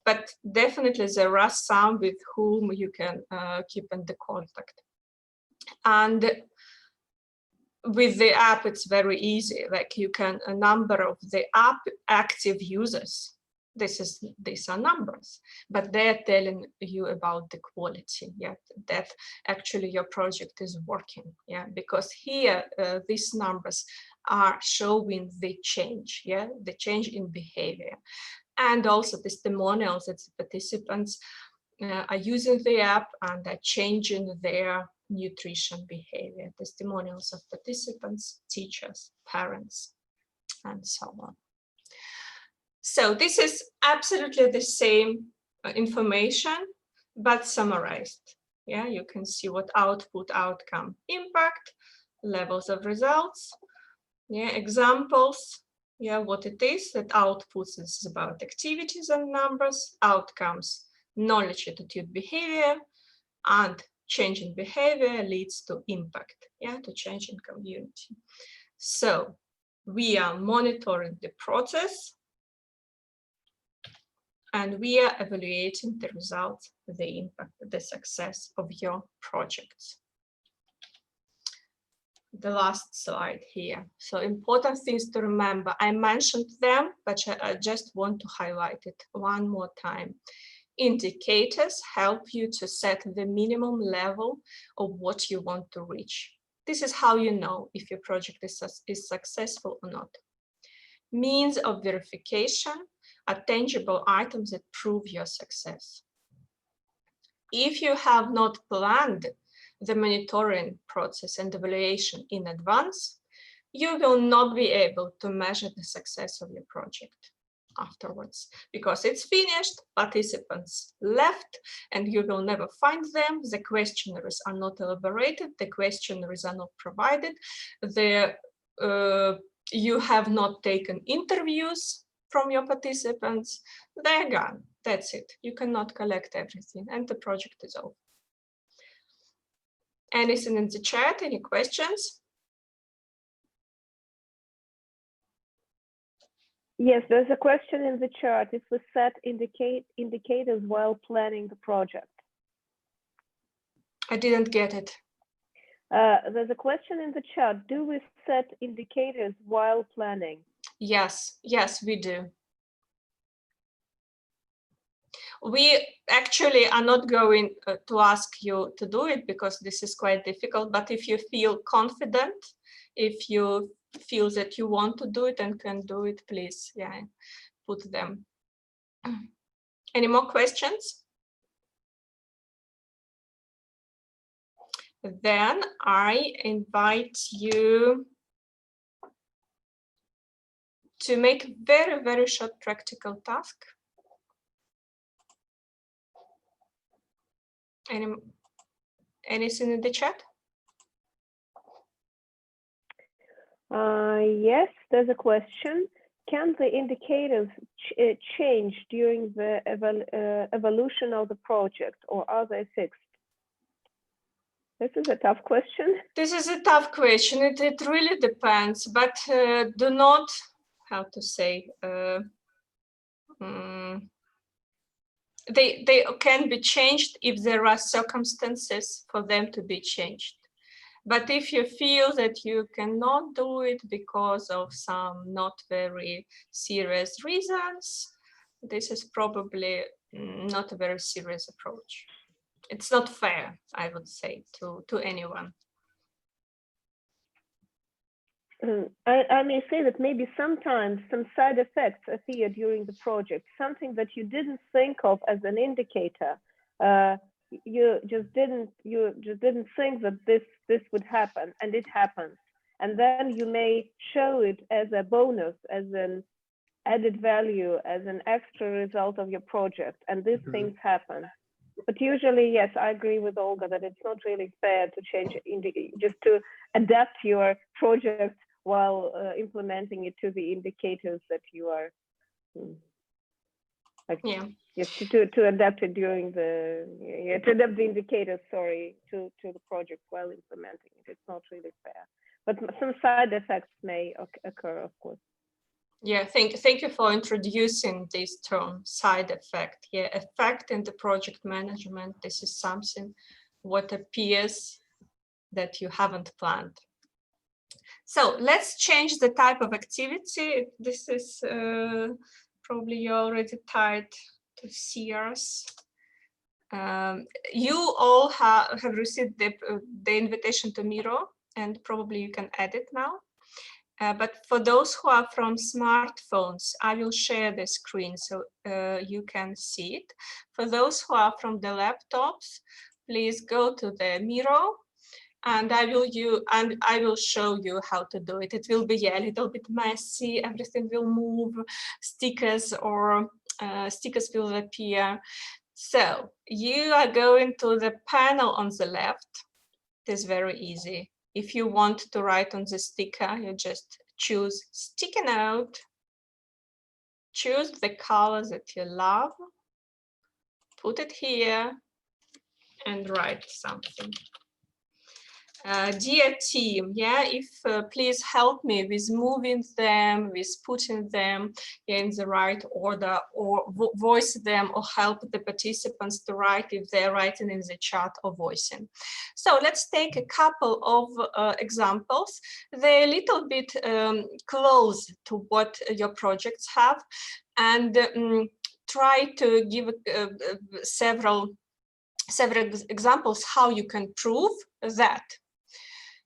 but definitely there are some with whom you can keep in the contact. And with the app, it's very easy. Like you can, a number of the app active users, these are numbers, but they're telling you about the quality, yeah, that actually your project is working, yeah, because here these numbers are showing the change, yeah, the change in behavior, and also testimonials that the participants are using the app and are changing their nutrition behavior, testimonials of participants, teachers, parents, and so on. So this is absolutely the same information, but summarized. Yeah, you can see what output, outcome, impact, levels of results, yeah, examples, yeah, what it is, that outputs is about activities and numbers, outcomes, knowledge, attitude, behavior, and change in behavior leads to impact, yeah, to change in community. So we are monitoring the process and we are evaluating the results, the impact, the success of your projects. The last slide here. So important things to remember. I mentioned them, but I just want to highlight it one more time. Indicators help you to set the minimum level of what you want to reach. This is how you know if your project is successful or not. Means of verification are tangible items that prove your success. If you have not planned the monitoring process and evaluation in advance, you will not be able to measure the success of your project afterwards, because it's finished, participants left, and you will never find them. The questionnaires are not elaborated, the questionnaires are not provided, you have not taken interviews from your participants, they're gone, that's it. You cannot collect everything, and the project is over. Anything in the chat, any questions? Yes, there's a question in the chat. If we set indicators while planning the project. I didn't get it. There's a question in the chat. Do we set indicators while planning? Yes, yes, we do. We actually are not going to ask you to do it because this is quite difficult, but if you feel confident, if you feel that you want to do it and can do it, please, yeah, put them. Any more questions? Then I invite you to make very, very short practical task. Anything in the chat? Yes, there's a question. Can the indicators change during the evolution of the project, or are they fixed? This is a tough question. This is a tough question. It really depends, but do not, how to say, they can be changed if there are circumstances for them to be changed. But if you feel that you cannot do it because of some not very serious reasons, this is probably not a very serious approach. It's not fair, I would say, to anyone. I may say that maybe sometimes some side effects appear during the project, something that you didn't think of as an indicator. You just didn't think that this would happen, and it happens. And then you may show it as a bonus, as an added value, as an extra result of your project, and these things happen. But usually, yes, I agree with Olga that it's not really fair to change, just to adapt your project while implementing it to the indicators that you are, yes, to adapt it during the, to adapt the indicators, sorry, to the project while implementing it. It's not really fair. But some side effects may occur, of course. Yeah, thank you for introducing this term, side effect. Yeah, effect in the project management. This is something what appears that you haven't planned. So let's change the type of activity. This is probably you're already tied to CRs. You all have received the invitation to Miro, and probably you can edit now. But for those who are from smartphones, I will share the screen so you can see it. For those who are from the laptops, please go to the Miro, and I will show you how to do it. It will be a little bit messy. Everything will move. Stickers will appear. So you are going to the panel on the left. It is very easy. If you want to write on the sticker, you just choose sticky note, choose the color that you love, put it here, and write something. Dear team, yeah, if please help me with moving them, with putting them in the right order, or voice them, or help the participants to write if they're writing in the chat or voicing. So let's take a couple of examples. They're a little bit close to what your projects have, and try to give several examples how you can prove that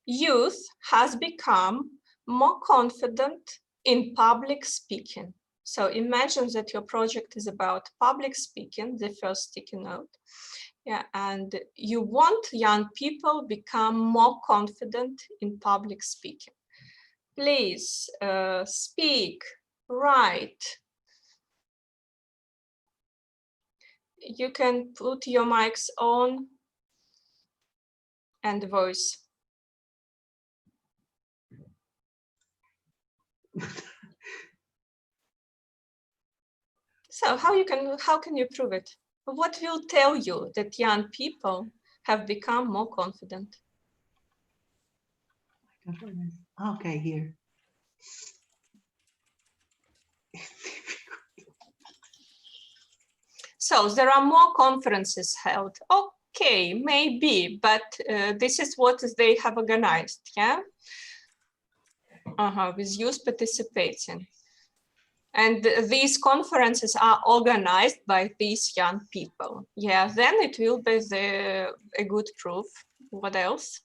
youth has become more confident in public speaking. So imagine that your project is about public speaking, the first sticky note. Yeah, and you want young people become more confident in public speaking. Please speak, write. You can put your mics on and voice. So how can you prove it? What will tell you that young people have become more confident? Okay, here. So there are more conferences held. Okay, maybe, but this is what they have organized, yeah? With youth participating. And these conferences are organized by these young people. Yeah, then it will be a good proof. What else?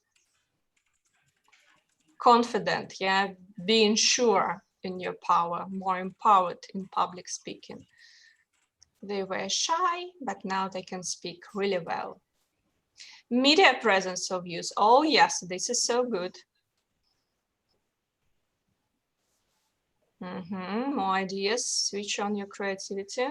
Confident, yeah, being sure in your power, more empowered in public speaking. They were shy, but now they can speak really well. Media presence of youth. Oh yes, this is so good. More ideas, switch on your creativity.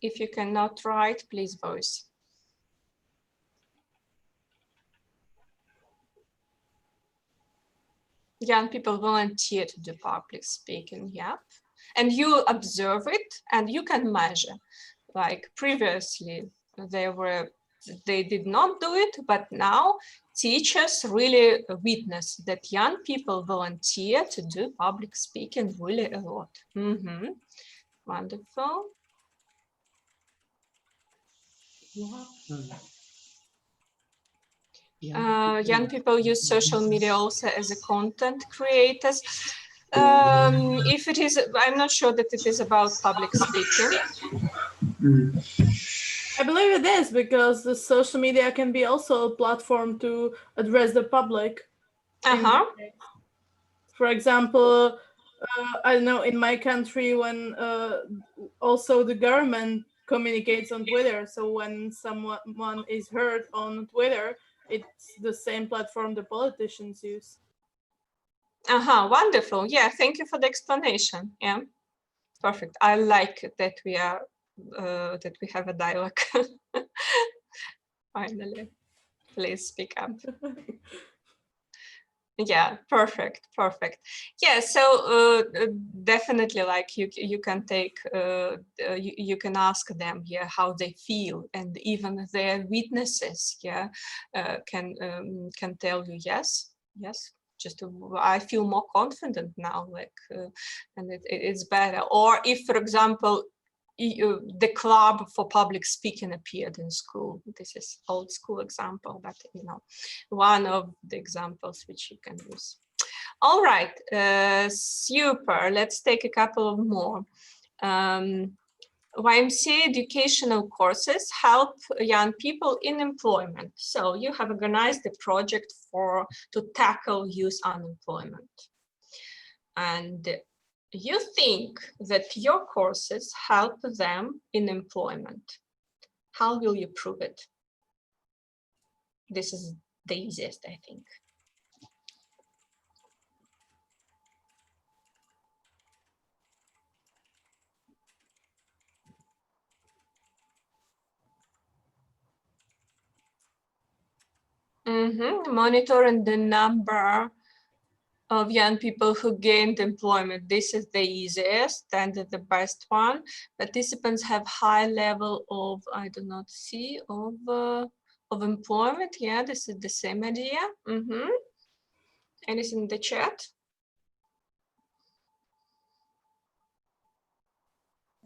If you cannot write, please voice. young people volunteer to do public speaking, yeah. And you observe it and you can measure. Like previously, they did not do it, but now teachers really witness that young people volunteer to do public speaking really a lot. Wonderful. Young people use social media also as a content creators. If it is, I'm not sure that it is about public speaking. I believe it is, because the social media can be also a platform to address the public. For example, I know in my country, when also the government communicates on Twitter. So when someone is heard on Twitter, it's the same platform the politicians use. Wonderful. Yeah, thank you for the explanation. Yeah, perfect. I like that we are that we have a dialogue. Finally, please speak up. Yeah, perfect. Yeah, so definitely, like you can take you can ask them, yeah, how they feel, and even their witnesses, yeah, can tell you yes. Just I feel more confident now, like, and it's better. Or if, for example, the club for public speaking appeared in school. This is old school example, but you know, one of the examples which you can use. All right, super. Let's take a couple of more. YMCA educational courses help young people in employment. So you have organized a project to tackle youth unemployment. And you think that your courses help them in employment. How will you prove it? This is the easiest, I think. Monitoring the number of young people who gained employment. This is the easiest and the best one. Participants have high level of, I do not see, of employment. Yeah, this is the same idea. Anything in the chat?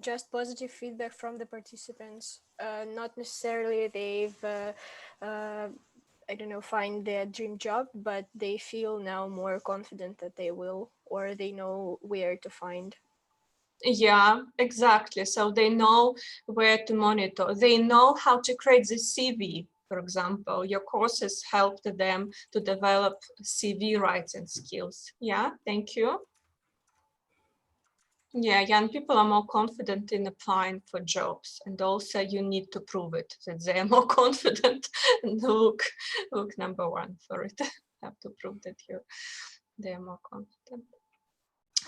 Just positive feedback from the participants. Not necessarily they've I don't know, find their dream job, but they feel now more confident that they will, or they know where to find. Yeah, exactly. So they know where to monitor. They know how to create the CV, for example. Your courses helped them to develop CV writing skills. Yeah, thank you. Yeah, young people are more confident in applying for jobs, and also you need to prove it that they are more confident. And look number one for it. Have to prove that they are more confident.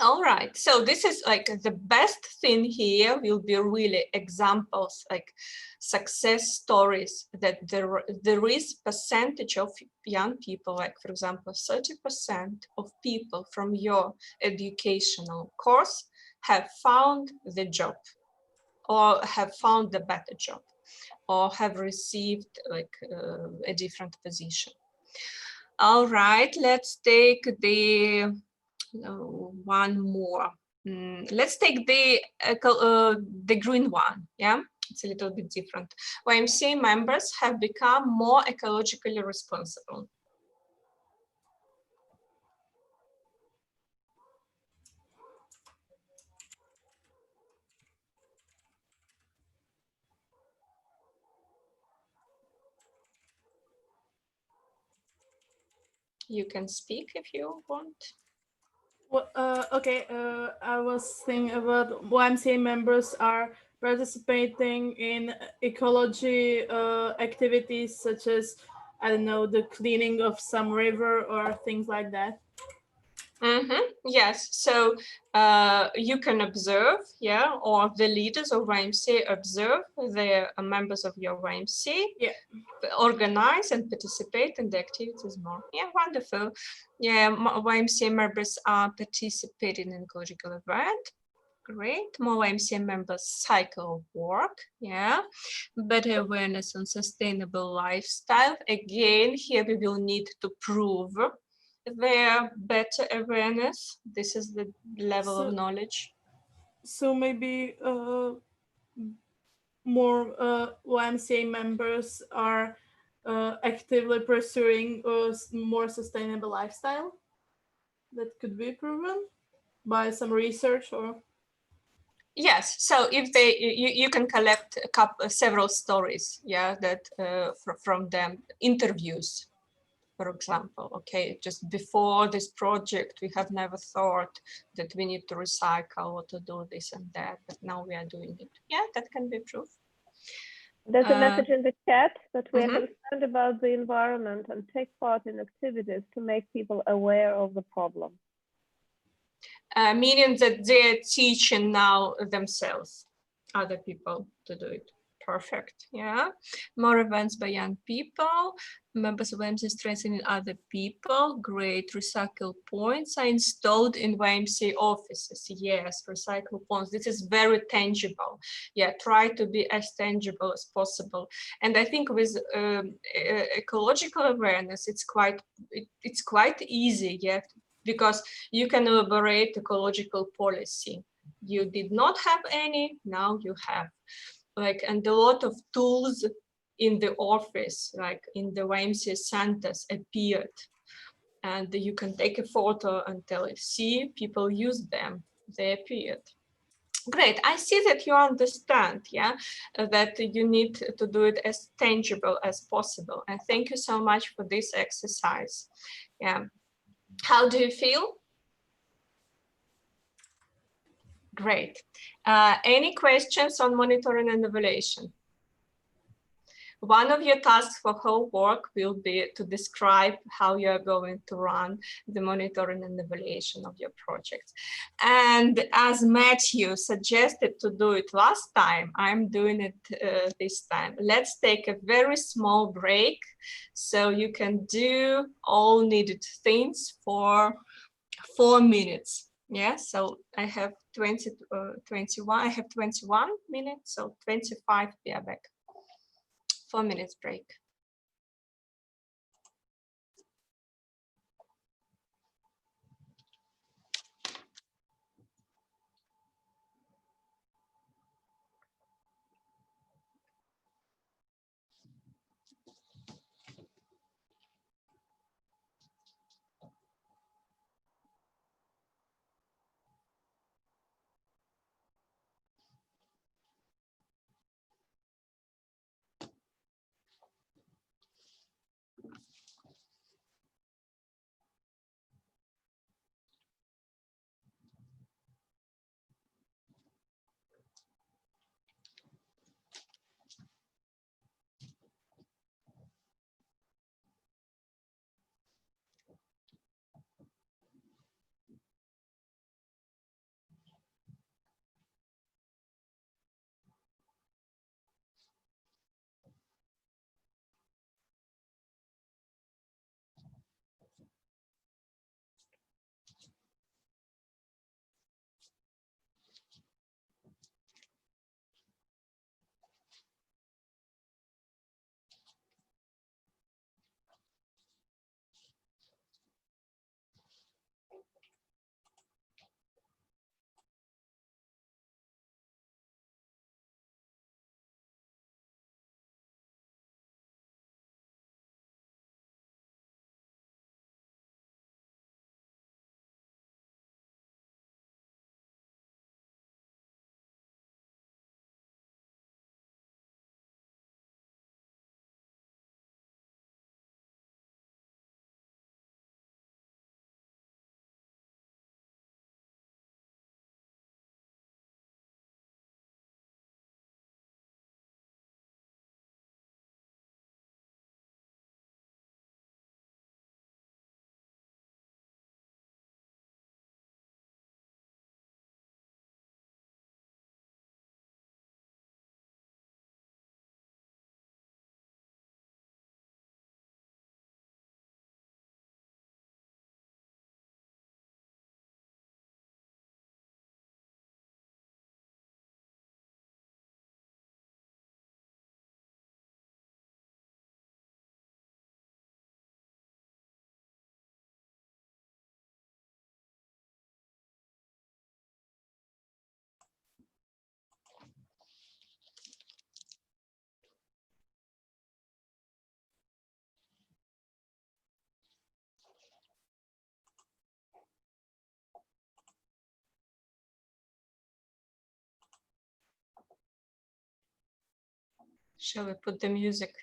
All right, so this is like the best thing here will be really examples, like success stories, that there is percentage of young people, like for example 30% of people from your educational course have found the job, or have found the better job, or have received like a different position. All right, let's take the one more. Let's take the green one. Yeah, it's a little bit different. YMCA members have become more ecologically responsible. You can speak if you want. Well, okay, I was thinking about YMCA members are participating in ecology activities such as, I don't know, the cleaning of some river or things like that. Yes, so you can observe, yeah, or the leaders of YMCA observe the members of your YMCA, Yeah. organize and participate in the activities more. Yeah, wonderful. Yeah, YMCA members are participating in ecological event. Great. More YMCA members cycle work. Yeah. Better awareness on sustainable lifestyle. Again, here we will need to prove their better awareness. This is the level of knowledge. So maybe more YMCA members are actively pursuing a more sustainable lifestyle that could be proven by some research or. Yes, so if they, you can collect several stories, yeah, that from them, interviews, for example. Okay, just before this project, we have never thought that we need to recycle or to do this and that, but now we are doing it. Yeah, that can be proof. There's a message in the chat that we are concerned about the environment and take part in activities to make people aware of the problem. Meaning that they're teaching now themselves, other people to do it. Perfect, yeah. More events by young people, members of YMCA strengthening other people. Great. Recycle points are installed in YMCA offices. Yes, recycle points. This is very tangible. Yeah, try to be as tangible as possible. And I think with ecological awareness, it's quite easy, yeah, because you can elaborate ecological policy. You did not have any, now you have. Like, and a lot of tools in the office, like in the YMCA centers, appeared. And you can take a photo and tell it, see, people use them, they appeared. Great, I see that you understand, yeah, that you need to do it as tangible as possible. And thank you so much for this exercise. Yeah. How do you feel? Great. Any questions on monitoring and evaluation? One of your tasks for homework will be to describe how you are going to run the monitoring and evaluation of your project. And as Matthew suggested to do it last time, I'm doing it this time. Let's take a very small break so you can do all needed things for 4 minutes. Yeah, so I have 21 minutes, so 25, we are back. 4 minutes break. Shall we put the music?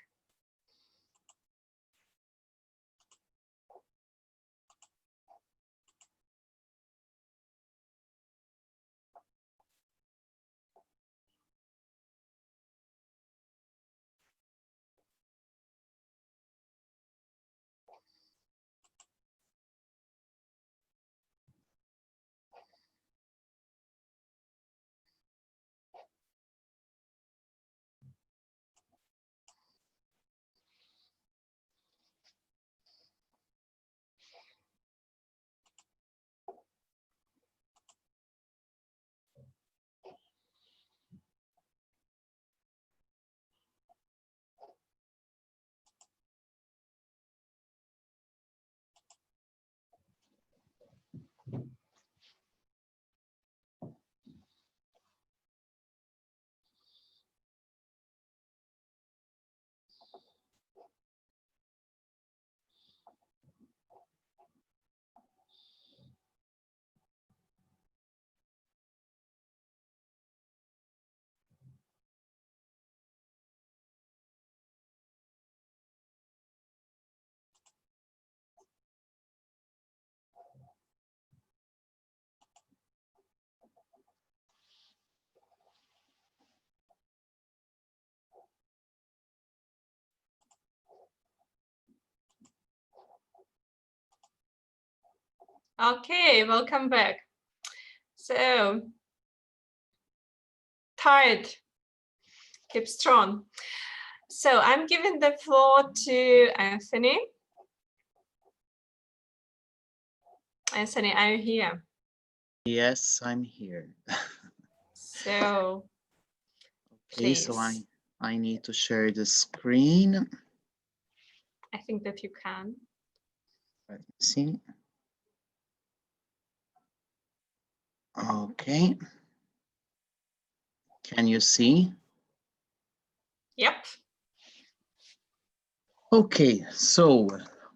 Okay, welcome back. So, tired, keep strong. So I'm giving the floor to Anthony. Anthony, are you here? Yes, I'm here. So, Okay, so please. I need to share the screen. I think that you can. Let me see. Okay. Can you see? Yep. Okay, so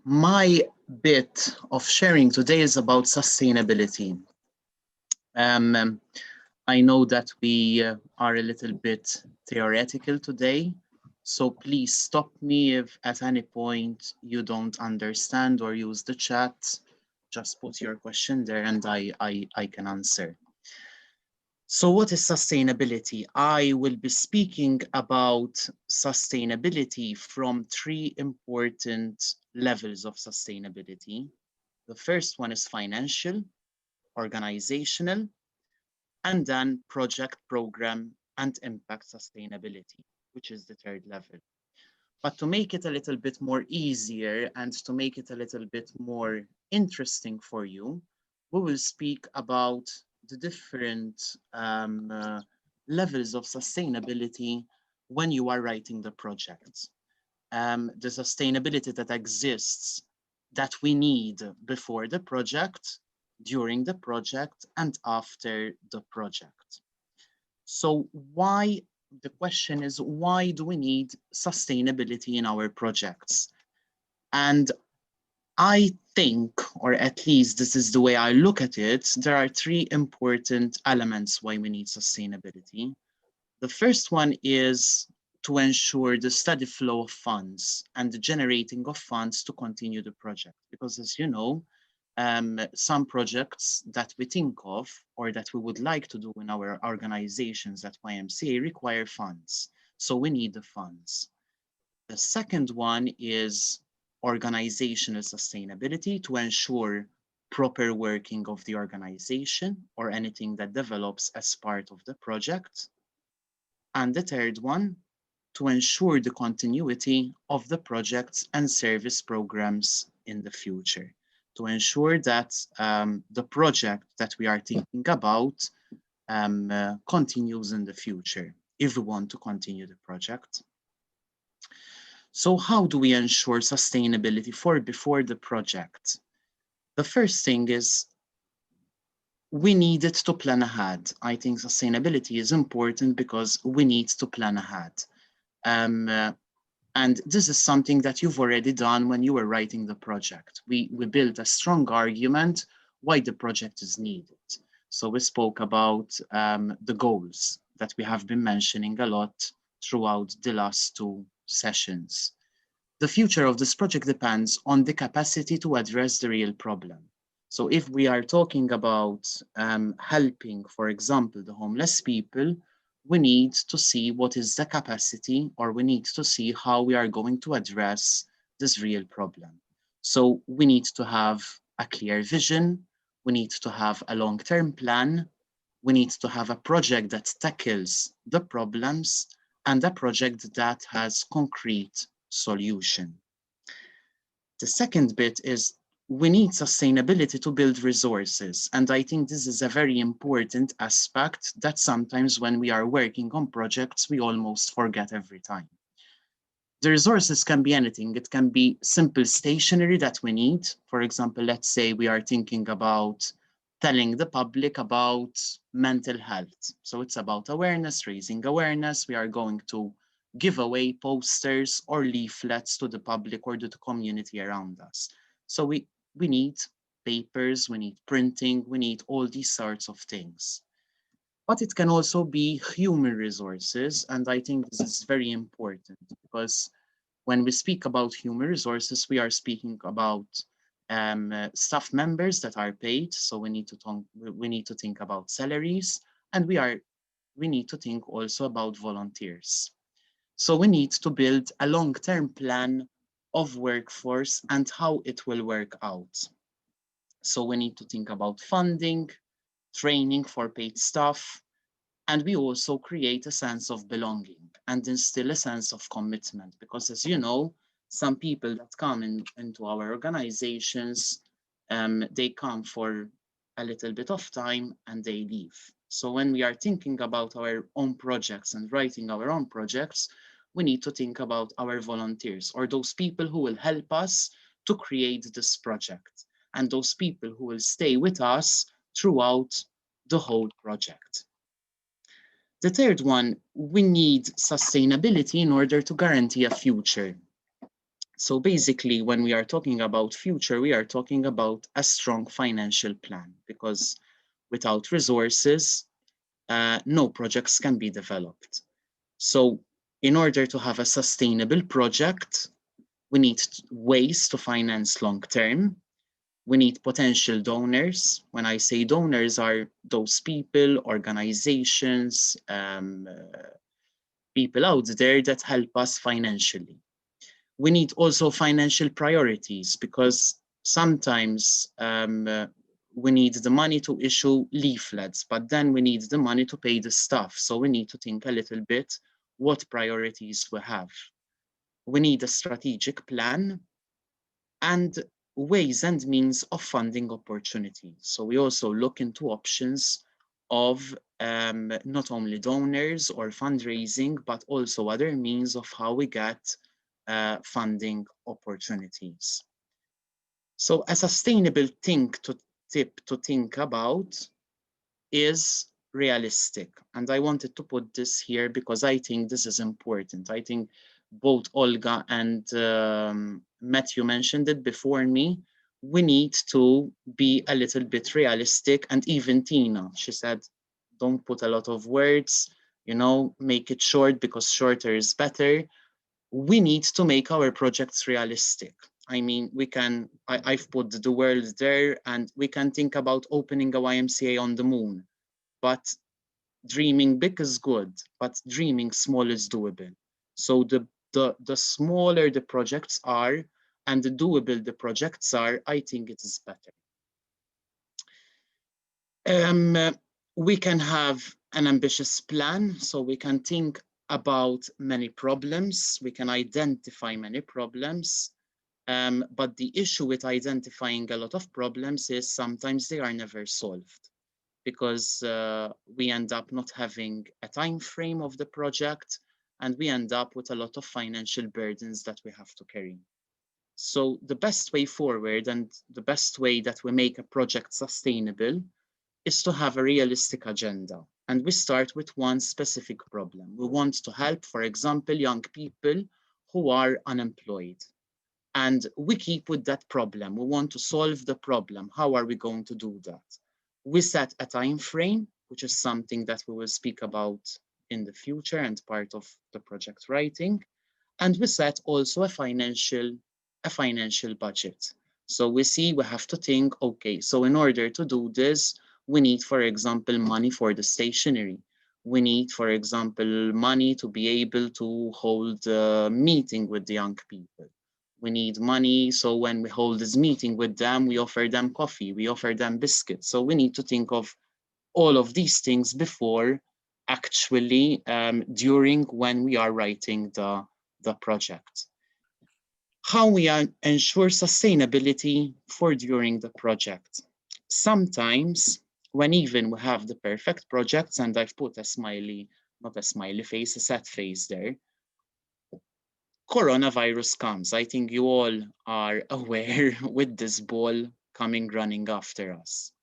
my bit of sharing today is about sustainability. I know that we are a little bit theoretical today, so please stop me if at any point you don't understand or use the chat. Just put your question there and I can answer. So what is sustainability? I will be speaking about sustainability from three important levels of sustainability. The first one is financial, organizational, and then project, program, and impact sustainability, which is the third level. But to make it a little bit more easier and to make it a little bit more interesting for you, we will speak about the different levels of sustainability when you are writing the project. The sustainability that exists that we need before the project, during the project, and after the project. So the question is, why do we need sustainability in our projects? And I think, or at least this is the way I look at it, there are three important elements why we need sustainability. The first one is to ensure the steady flow of funds and the generating of funds to continue the project. Because as you know, some projects that we think of or that we would like to do in our organizations at YMCA require funds. So we need the funds. The second one is organizational sustainability to ensure proper working of the organization or anything that develops as part of the project. And the third one, to ensure the continuity of the projects and service programs in the future, to ensure that the project that we are thinking about continues in the future, if we want to continue the project. So how do we ensure sustainability before the project? The first thing is we needed to plan ahead. I think sustainability is important because we need to plan ahead. And this is something that you've already done when you were writing the project. We built a strong argument why the project is needed. So we spoke about the goals that we have been mentioning a lot throughout the last 2 sessions. The future of this project depends on the capacity to address the real problem. So if we are talking about helping, for example, the homeless people, we need to see what is the capacity, or we need to see how we are going to address this real problem. So we need to have a clear vision, we need to have a long-term plan, we need to have a project that tackles the problems, and a project that has concrete solution. The second bit is we need sustainability to build resources. And I think this is a very important aspect that sometimes when we are working on projects, we almost forget every time. The resources can be anything. It can be simple stationery that we need. For example, let's say we are thinking about telling the public about mental health. So it's about awareness, raising awareness. We are going to give away posters or leaflets to the public or to the community around us. So we need papers, we need printing, we need all these sorts of things. But it can also be human resources, and I think this is very important because when we speak about human resources, we are speaking about staff members that are paid. So we need to think about salaries, and we need to think also about volunteers. So we need to build a long-term plan of workforce and how it will work out. So we need to think about funding, training for paid staff, and we also create a sense of belonging and instill a sense of commitment. Because as you know, some people that come into our organizations, they come for a little bit of time and they leave. So when we are thinking about our own projects and writing our own projects, we need to think about our volunteers or those people who will help us to create this project and those people who will stay with us throughout the whole project. The third one, we need sustainability in order to guarantee a future. So basically, when we are talking about future, we are talking about a strong financial plan, because without resources, no projects can be developed. So in order to have a sustainable project, we need ways to finance long-term. We need potential donors. When I say donors, are those people, organizations, people out there that help us financially. We need also financial priorities, because sometimes we need the money to issue leaflets, but then we need the money to pay the staff. So we need to think a little bit what priorities we have. We need a strategic plan and ways and means of funding opportunities. So we also look into options of not only donors or fundraising, but also other means of how we get funding opportunities. So a sustainable tip to think about is realistic. And I wanted to put this here because I think this is important. I think both Olga and Matthew mentioned it before me. We need to be a little bit realistic, and even Tina, she said, don't put a lot of words, make it short because shorter is better. We need to make our projects realistic. I mean, I've put the world there, and we can think about opening a YMCA on the moon, but dreaming big is good, but dreaming small is doable. So the smaller the projects are and the doable the projects are, I think it is better. We can have an ambitious plan, so we can think about many problems, we can identify many problems, but the issue with identifying a lot of problems is sometimes they are never solved, because we end up not having a time frame of the project, and we end up with a lot of financial burdens that we have to carry. So the best way forward and the best way that we make a project sustainable is to have a realistic agenda. And we start with one specific problem. We want to help, for example, young people who are unemployed. And we keep with that problem. We want to solve the problem. How are we going to do that? We set a time frame, which is something that we will speak about in the future and part of the project writing. And we set also a financial budget. So we see we have to think, okay, so in order to do this, we need, for example, money for the stationery. We need, for example, money to be able to hold a meeting with the young people. We need money, so when we hold this meeting with them, we offer them coffee, we offer them biscuits. So we need to think of all of these things before actually during when we are writing the project. How we ensure sustainability for during the project. Sometimes when even we have the perfect projects, and I've put a smiley, not a smiley face, a sad face there, coronavirus comes. I think you all are aware with this ball coming running after us.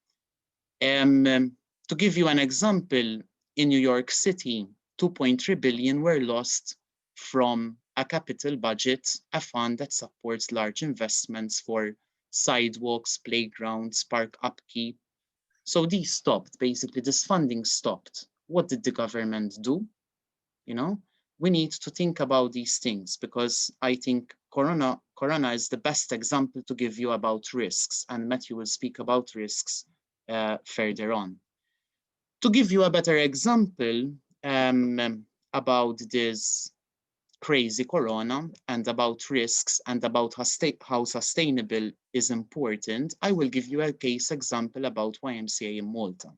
To give you an example, in New York City, 2.3 billion were lost from a capital budget, a fund that supports large investments for sidewalks, playgrounds, park upkeep. So these stopped, basically this funding stopped. What did the government do? You know, we need to think about these things because I think Corona is the best example to give you about risks, and Matthew will speak about risks further on. To give you a better example about this crazy Corona and about risks and about how sustainable is important, I will give you a case example about YMCA in Malta.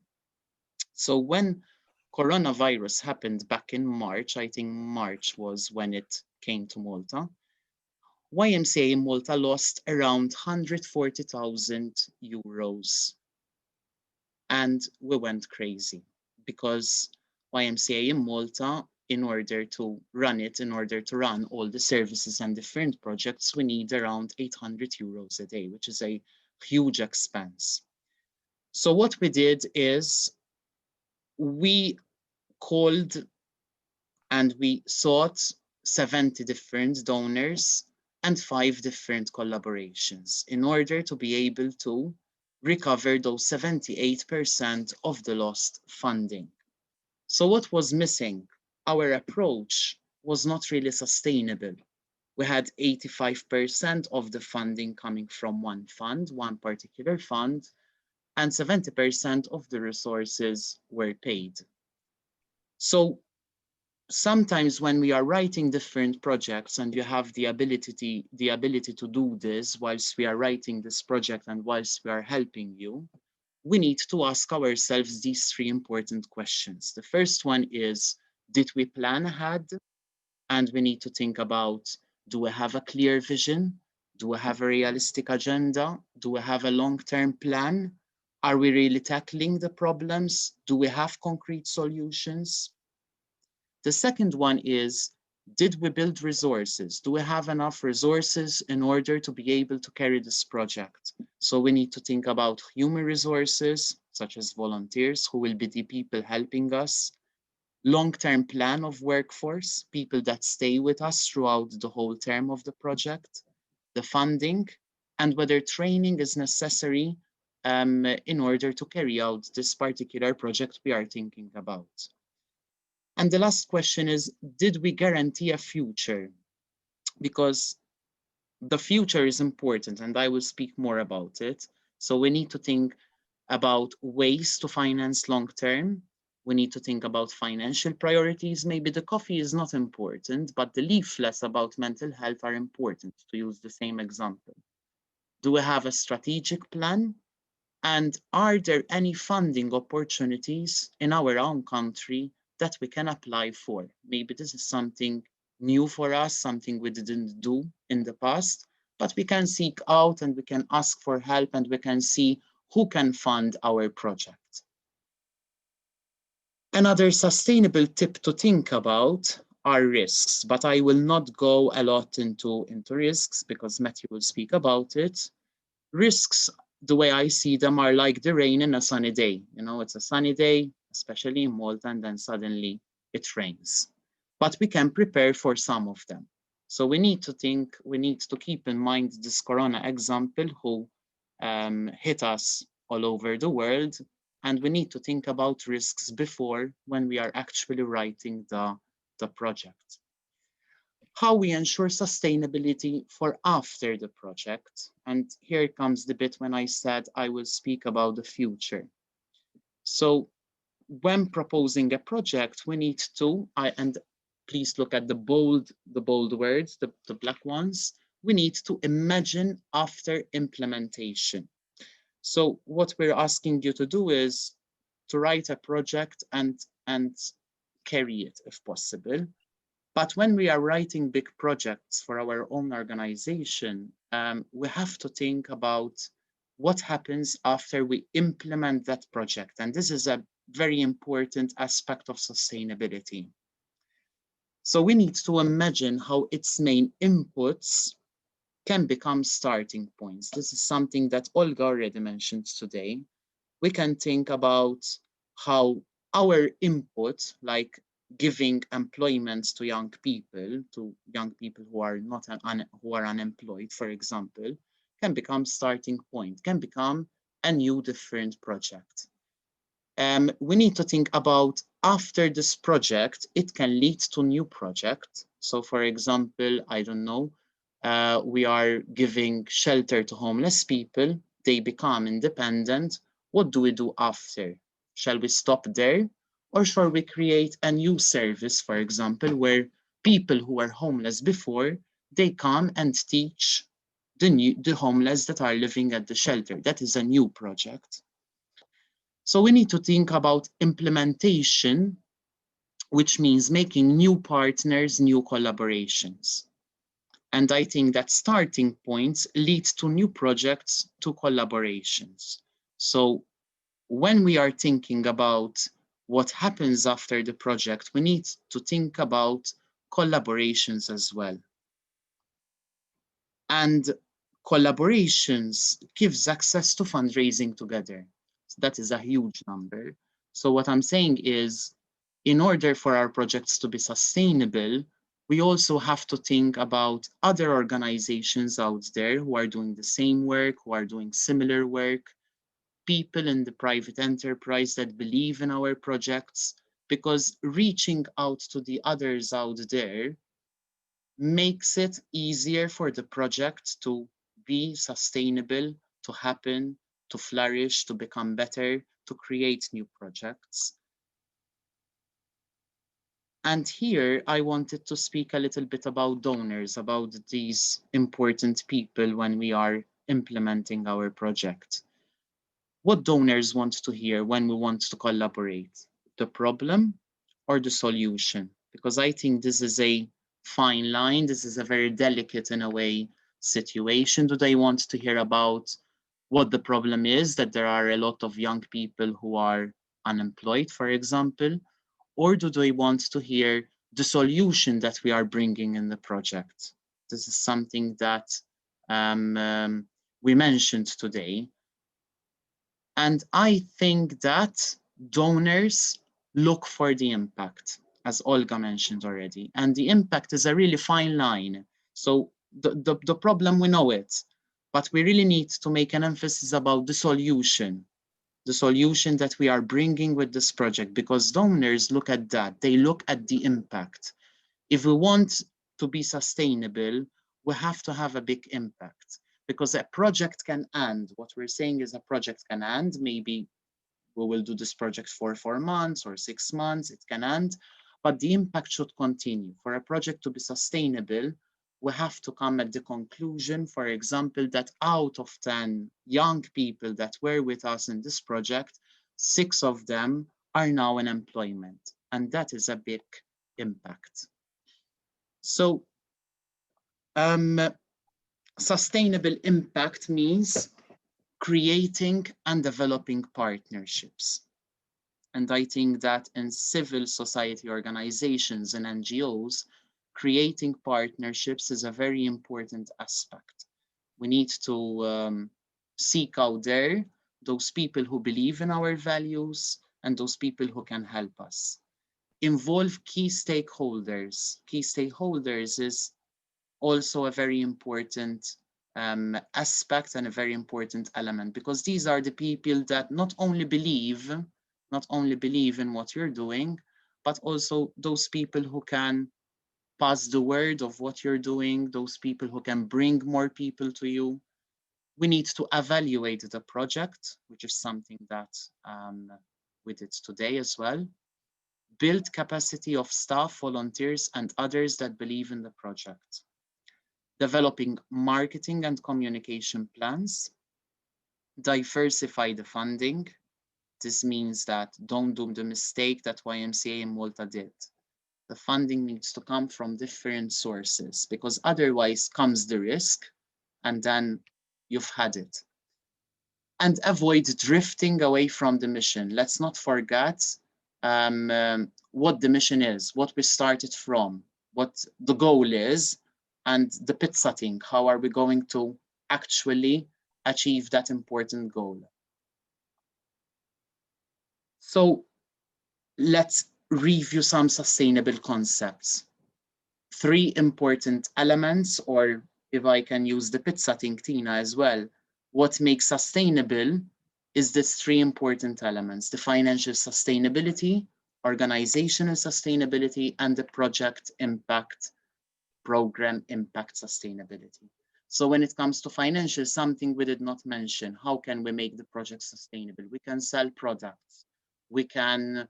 So when coronavirus happened back in March, I think March was when it came to Malta, YMCA in Malta lost around 140,000 euros. And we went crazy because YMCA in Malta, in order to run all the services and different projects, we need around 800 euros a day, which is a huge expense. So what we did is we called and we sought 70 different donors and 5 different collaborations in order to be able to recover those 78% of the lost funding. So what was missing? Our approach was not really sustainable. We had 85% of the funding coming from one particular fund, and 70% of the resources were paid. So sometimes when we are writing different projects and you have the ability to do this whilst we are writing this project and whilst we are helping you, we need to ask ourselves these 3 important questions. The first one is, did we plan ahead? And we need to think about, do we have a clear vision? Do we have a realistic agenda? Do we have a long-term plan? Are we really tackling the problems? Do we have concrete solutions? The second one is, did we build resources? Do we have enough resources in order to be able to carry this project? So we need to think about human resources, such as volunteers, who will be the people helping us, long-term plan of workforce, people that stay with us throughout the whole term of the project, the funding, and whether training is necessary in order to carry out this particular project we are thinking about. And the last question is, did we guarantee a future? Because the future is important, and I will speak more about it. So we need to think about ways to finance long-term. We need to think about financial priorities. Maybe the coffee is not important, but the leaflets about mental health are important, to use the same example. Do we have a strategic plan? And are there any funding opportunities in our own country that we can apply for? Maybe this is something new for us, something we didn't do in the past, but we can seek out and we can ask for help and we can see who can fund our project. Another sustainable tip to think about are risks, but I will not go a lot into risks because Matthew will speak about it. Risks, the way I see them, are like the rain in a sunny day. You know, it's a sunny day, especially in Malta, and then suddenly it rains. But we can prepare for some of them. So we need to keep in mind this Corona example who hit us all over the world. And we need to think about risks before when we are actually writing the project. How we ensure sustainability for after the project. And here comes the bit when I said I will speak about the future. So when proposing a project, we need to, and please look at the bold words, the black ones, we need to imagine after implementation. So what we're asking you to do is to write a project and carry it if possible. But when we are writing big projects for our own organization, we have to think about what happens after we implement that project. And this is a very important aspect of sustainability. So we need to imagine how its main inputs can become starting points. This is something that Olga already mentioned today. We can think about how our input, like giving employment to young people who are not who are unemployed, for example, can become starting point, can become a new different project. We need to think about after this project, it can lead to new project. So for example, I don't know, we are giving shelter to homeless people, they become independent. What do we do after? Shall we stop there? Or shall we create a new service, for example, where people who were homeless before, they come and teach the homeless that are living at the shelter? That is a new project. So we need to think about implementation, which means making new partners, new collaborations. And I think that starting points lead to new projects, to collaborations. So when we are thinking about what happens after the project, we need to think about collaborations as well. And collaborations gives access to fundraising together. So that is a huge number. So what I'm saying is, in order for our projects to be sustainable, we also have to think about other organizations out there who are doing the same work, who are doing similar work, people in the private enterprise that believe in our projects, because reaching out to the others out there makes it easier for the project to be sustainable, to happen, to flourish, to become better, to create new projects. And here I wanted to speak a little bit about donors, about these important people when we are implementing our project. What donors want to hear when we want to collaborate? The problem or the solution? Because I think this is a fine line. This is a very delicate, in a way, situation. Do they want to hear about what the problem is, that there are a lot of young people who are unemployed, for example? Or do they want to hear the solution that we are bringing in the project? This is something that we mentioned today. And I think that donors look for the impact, as Olga mentioned already. And the impact is a really fine line. So the problem, we know it, but we really need to make an emphasis about the solution that we are bringing with this project, because donors look at that. They look at the impact. If we want to be sustainable, we have to have a big impact, because a project can end. What we're saying is a project can end. Maybe we will do this project for 4 months or 6 months, it can end, but the impact should continue. For a project to be sustainable, we have to come at the conclusion, for example, that out of 10 young people that were with us in this project, 6 of them are now in employment. And that is a big impact. So sustainable impact means creating and developing partnerships. And I think that in civil society organizations and NGOs, creating partnerships is a very important aspect. We need to seek out there those people who believe in our values and those people who can help us. Involve key stakeholders. Key stakeholders is also a very important aspect and a very important element, because these are the people that not only believe in what you're doing, but also those people who can pass the word of what you're doing, those people who can bring more people to you. We need to evaluate the project, which is something that we did today as well. Build capacity of staff, volunteers, and others that believe in the project. Developing marketing and communication plans. Diversify the funding. This means that don't do the mistake that YMCA in Malta did. The funding needs to come from different sources, because otherwise comes the risk and then you've had it. And avoid drifting away from the mission. Let's not forget what the mission is, what we started from, what the goal is, and the pit setting. How are we going to actually achieve that important goal? So let's review some sustainable concepts. 3 important elements, or if I can use the pit setting, Tina, as well, what makes sustainable is these 3 important elements: the financial sustainability, organizational sustainability, and the project impact, program impact sustainability. So when it comes to financial, something we did not mention, how can we make the project sustainable? We can sell products. We can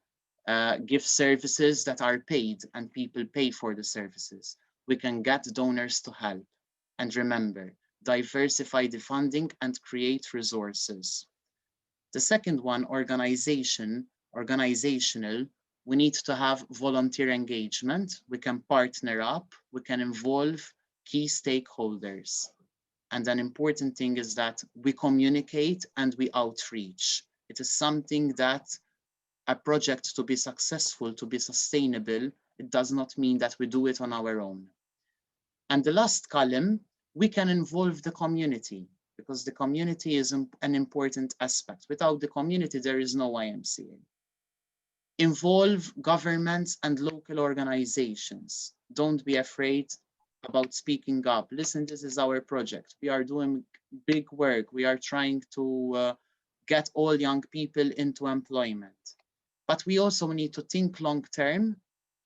give services that are paid and people pay for the services. We can get donors to help. And remember, diversify the funding and create resources. The second one, organizational, we need to have volunteer engagement. We can partner up, we can involve key stakeholders. And an important thing is that we communicate and we outreach. It is something that a project, to be successful, to be sustainable, it does not mean that we do it on our own. And the last column, we can involve the community, because the community is an important aspect. Without the community, there is no YMCA. Involve governments and local organizations. Don't be afraid about speaking up. Listen, this is our project. We are doing big work. We are trying to get all young people into employment. But we also need to think long term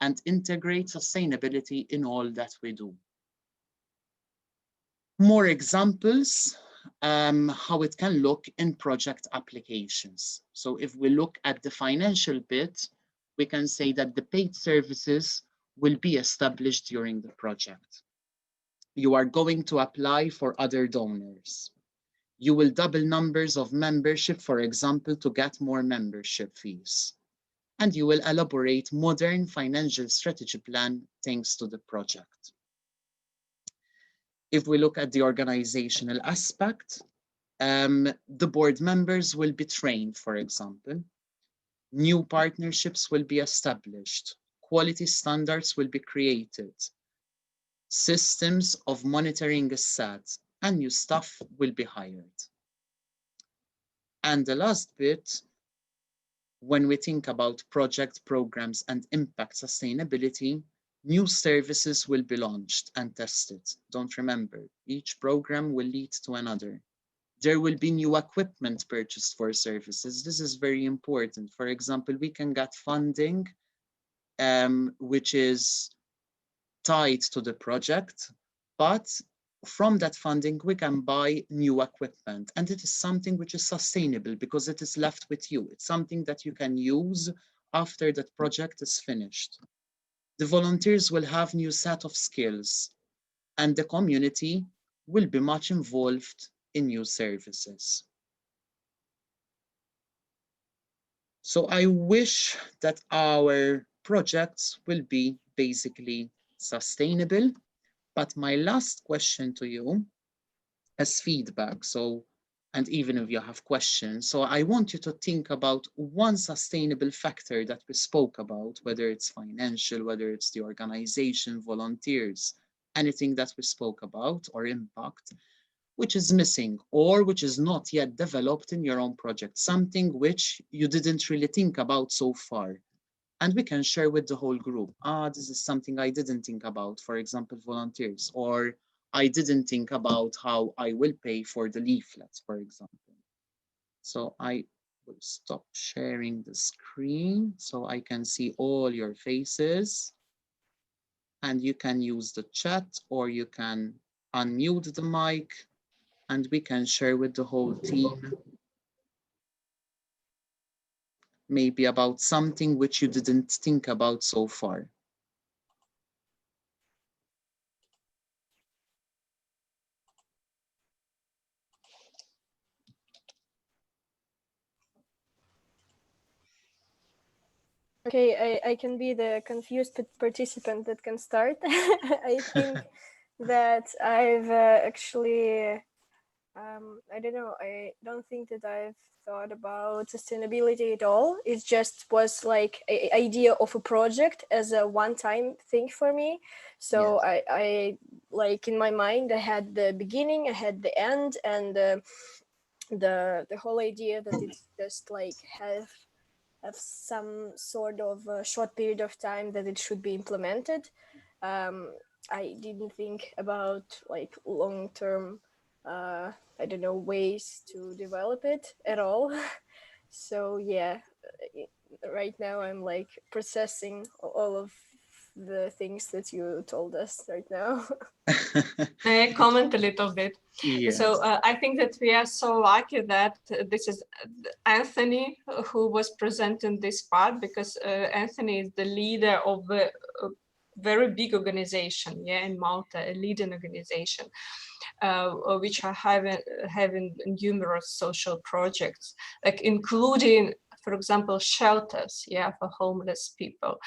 and integrate sustainability in all that we do. More examples, how it can look in project applications. So if we look at the financial bit, we can say that the paid services will be established during the project. You are going to apply for other donors. You will double numbers of membership, for example, to get more membership fees. And you will elaborate modern financial strategy plan thanks to the project. If we look at the organizational aspect, the board members will be trained, for example. New partnerships will be established. Quality standards will be created. Systems of monitoring is set, and new staff will be hired. And the last bit, when we think about project programs and impact sustainability, new services will be launched and tested. Don't remember, each program will lead to another. There will be new equipment purchased for services. This is very important. For example, we can get funding which is tied to the project, but from that funding, we can buy new equipment. And it is something which is sustainable because it is left with you. It's something that you can use after that project is finished. The volunteers will have new set of skills, and the community will be much involved in new services. So I wish that our projects will be basically sustainable. But my last question to you as feedback, and even if you have questions, so I want you to think about one sustainable factor that we spoke about, whether it's financial, whether it's the organization, volunteers, anything that we spoke about, or impact, which is missing or which is not yet developed in your own project, something which you didn't really think about so far. And we can share with the whole group. This is something I didn't think about, for example, volunteers, or I didn't think about how I will pay for the leaflets, for example. So I will stop sharing the screen so I can see all your faces. And you can use the chat or you can unmute the mic and we can share with the whole team maybe about something which you didn't think about so far. Okay, I can be the confused participant that can start. I think that I've actually, I don't know, I don't think that I've thought about sustainability at all. It just was like an idea of a project as a one-time thing for me. So Yes. I like in my mind, I had the beginning, I had the end, and the whole idea that it's just like have some sort of a short period of time that it should be implemented. I didn't think about like long-term, I don't know, ways to develop it at all. So yeah, right now I'm like processing all of the things that you told us right now. May I comment a little bit? Yes. So I think that we are so lucky that this is Anthony who was presenting this part, because Anthony is the leader of a very big organization, yeah, in Malta, a leading organization, which are having numerous social projects, like including, for example, shelters, yeah, for homeless people.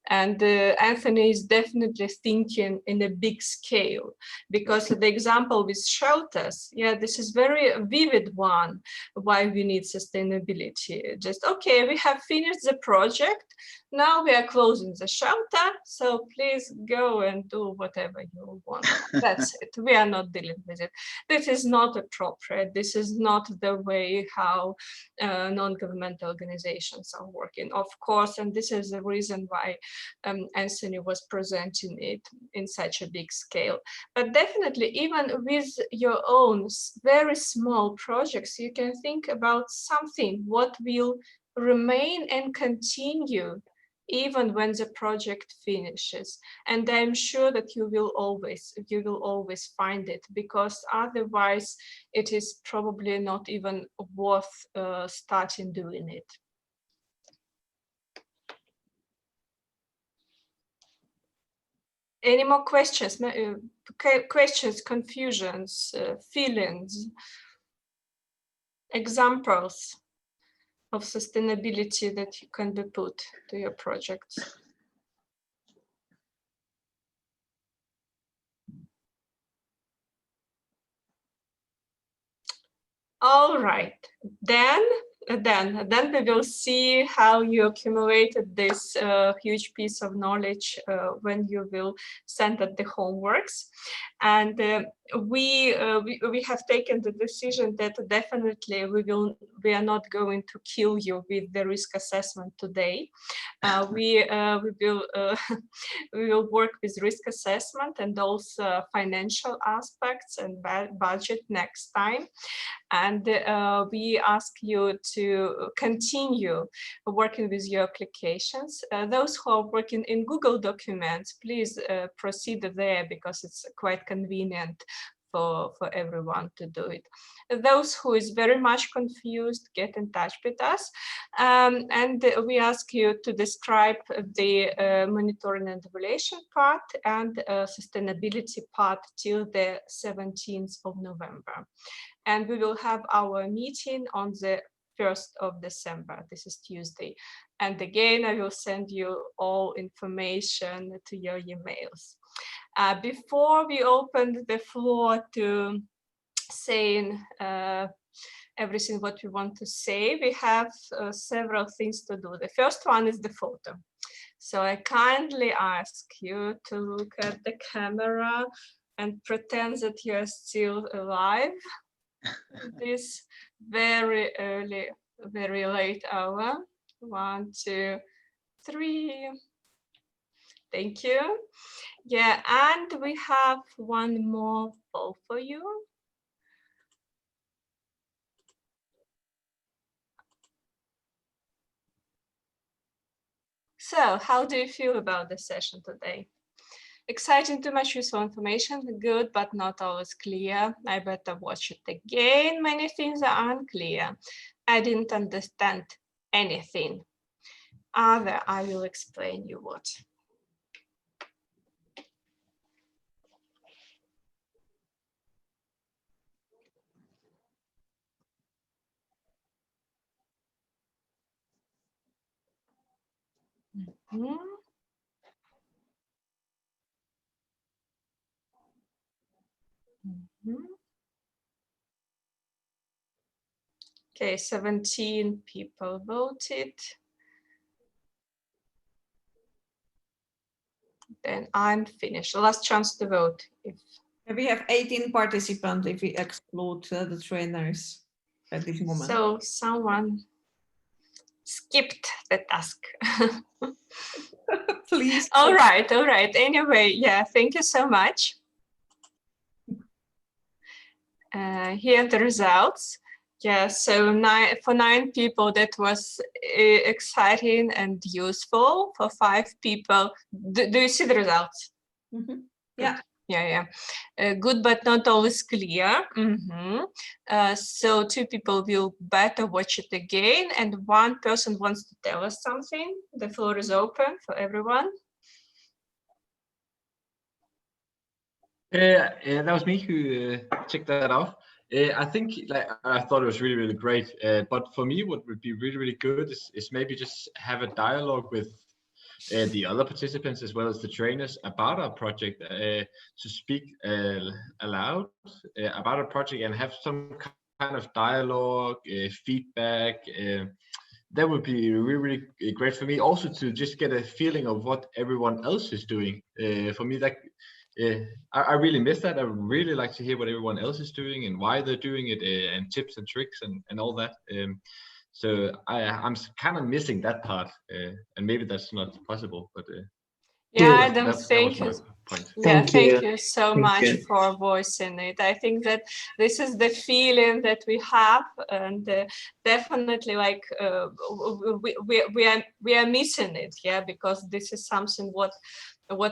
And Anthony is definitely thinking in a big scale, because the example with shelters, yeah, this is very vivid one, why we need sustainability. Just, okay, we have finished the project, now we are closing the shelter, so please go and do whatever you want. That's it, we are not dealing with it. This is not appropriate, this is not the way how non-governmental organizations are working, of course, and this is the reason why Anthony was presenting it in such a big scale. But definitely, even with your own very small projects, you can think about something what will remain and continue even when the project finishes. And I'm sure that you will always find it, because otherwise it is probably not even worth starting doing it. Any more questions? Questions, confusions, feelings, examples of sustainability that you can be put to your projects? All right, then we will see how you accumulated this huge piece of knowledge when you will send out the homeworks. And we have taken the decision that definitely we are not going to kill you with the risk assessment today. We will work with risk assessment and also financial aspects and budget next time. And we ask you to continue working with your applications. Those who are working in Google Documents, please proceed there, because it's quite convenient for everyone to do it. Those who is very much confused, get in touch with us. And we ask you to describe the monitoring and evaluation part and sustainability part till the 17th of November. And we will have our meeting on the 1st of December. This is Tuesday. And again, I will send you all information to your emails. Before we open the floor to saying everything what we want to say, we have several things to do. The first one is the photo. So I kindly ask you to look at the camera and pretend that you are still alive. This very early, very late hour. 1, 2, 3. Thank you. Yeah, and we have one more poll for you. So, how do you feel about the session today? Exciting, too much useful information, good, but not always clear. I better watch it again. Many things are unclear. I didn't understand anything. Other, I will explain you what. Mm-hmm. Mm-hmm. Okay, 17 people voted. Then I'm finished. Last chance to vote. We have 18 participants if we exclude the trainers at this moment. So someone skipped the task. Please. All right. Anyway, yeah, thank you so much. Here are the results. Yeah, so for 9 people, that was exciting and useful. For 5 people, do you see the results? Mm-hmm. Yeah. Yeah. Good, but not always clear. So 2 people will better watch it again, and 1 person wants to tell us something. The floor is open for everyone. That was me who checked that out. I think I thought it was really, really great. But for me, what would be really, really good is maybe just have a dialogue with the other participants as well as the trainers about our project, to speak aloud about our project and have some kind of dialogue, feedback. That would be really, really great for me. Also to just get a feeling of what everyone else is doing. For me, that I really miss that. I would really like to hear what everyone else is doing and why they're doing it, and tips and tricks and all that. So I'm kind of missing that part, and maybe that's not possible, but yeah, that was my point. Yeah, thank you so much for voicing it. I think that this is the feeling that we have, and definitely like we are missing it, yeah, because this is something what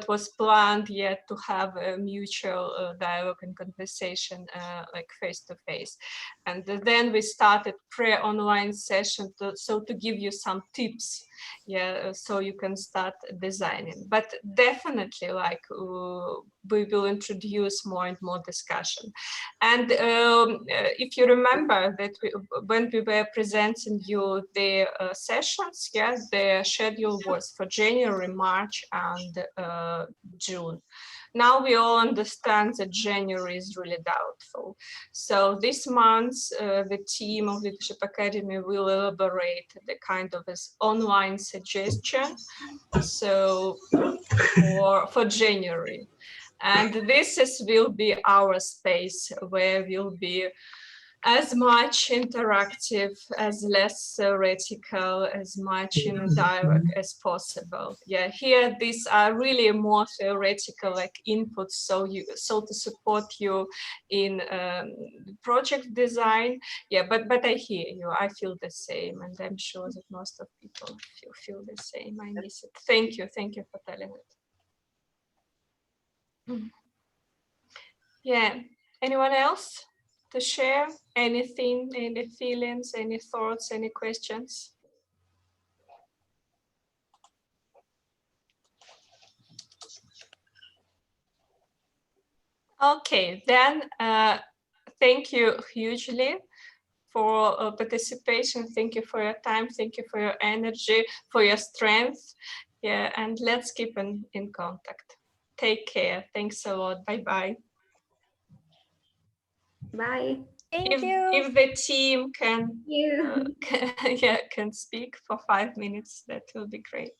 was planned yet to have a mutual dialogue and conversation like face to face. And then we started pre-online session to give you some tips, yeah, so you can start designing. But definitely like we will introduce more and more discussion. And if you remember that when we were presenting you the sessions, yeah, the schedule was for January, March, and June. Now we all understand that January is really doubtful. So this month, the team of Leadership Academy will elaborate the kind of this online suggestion. So for January. And this will be our space where we'll be as much interactive, as less theoretical, as much in a dialogue as possible. Yeah, here these are really more theoretical like inputs, so to support you in project design. Yeah, but I hear you. I feel the same, and I'm sure that most of people feel the same. I miss it. Thank you for telling it. Yeah, anyone else to share anything, any feelings, any thoughts, any questions? Okay, then thank you hugely for participation. Thank you for your time. Thank you for your energy, for your strength. Yeah, and let's keep in contact. Take care. Thanks a lot. Bye-bye. Bye. Thank you. If the team can speak for 5 minutes, that will be great.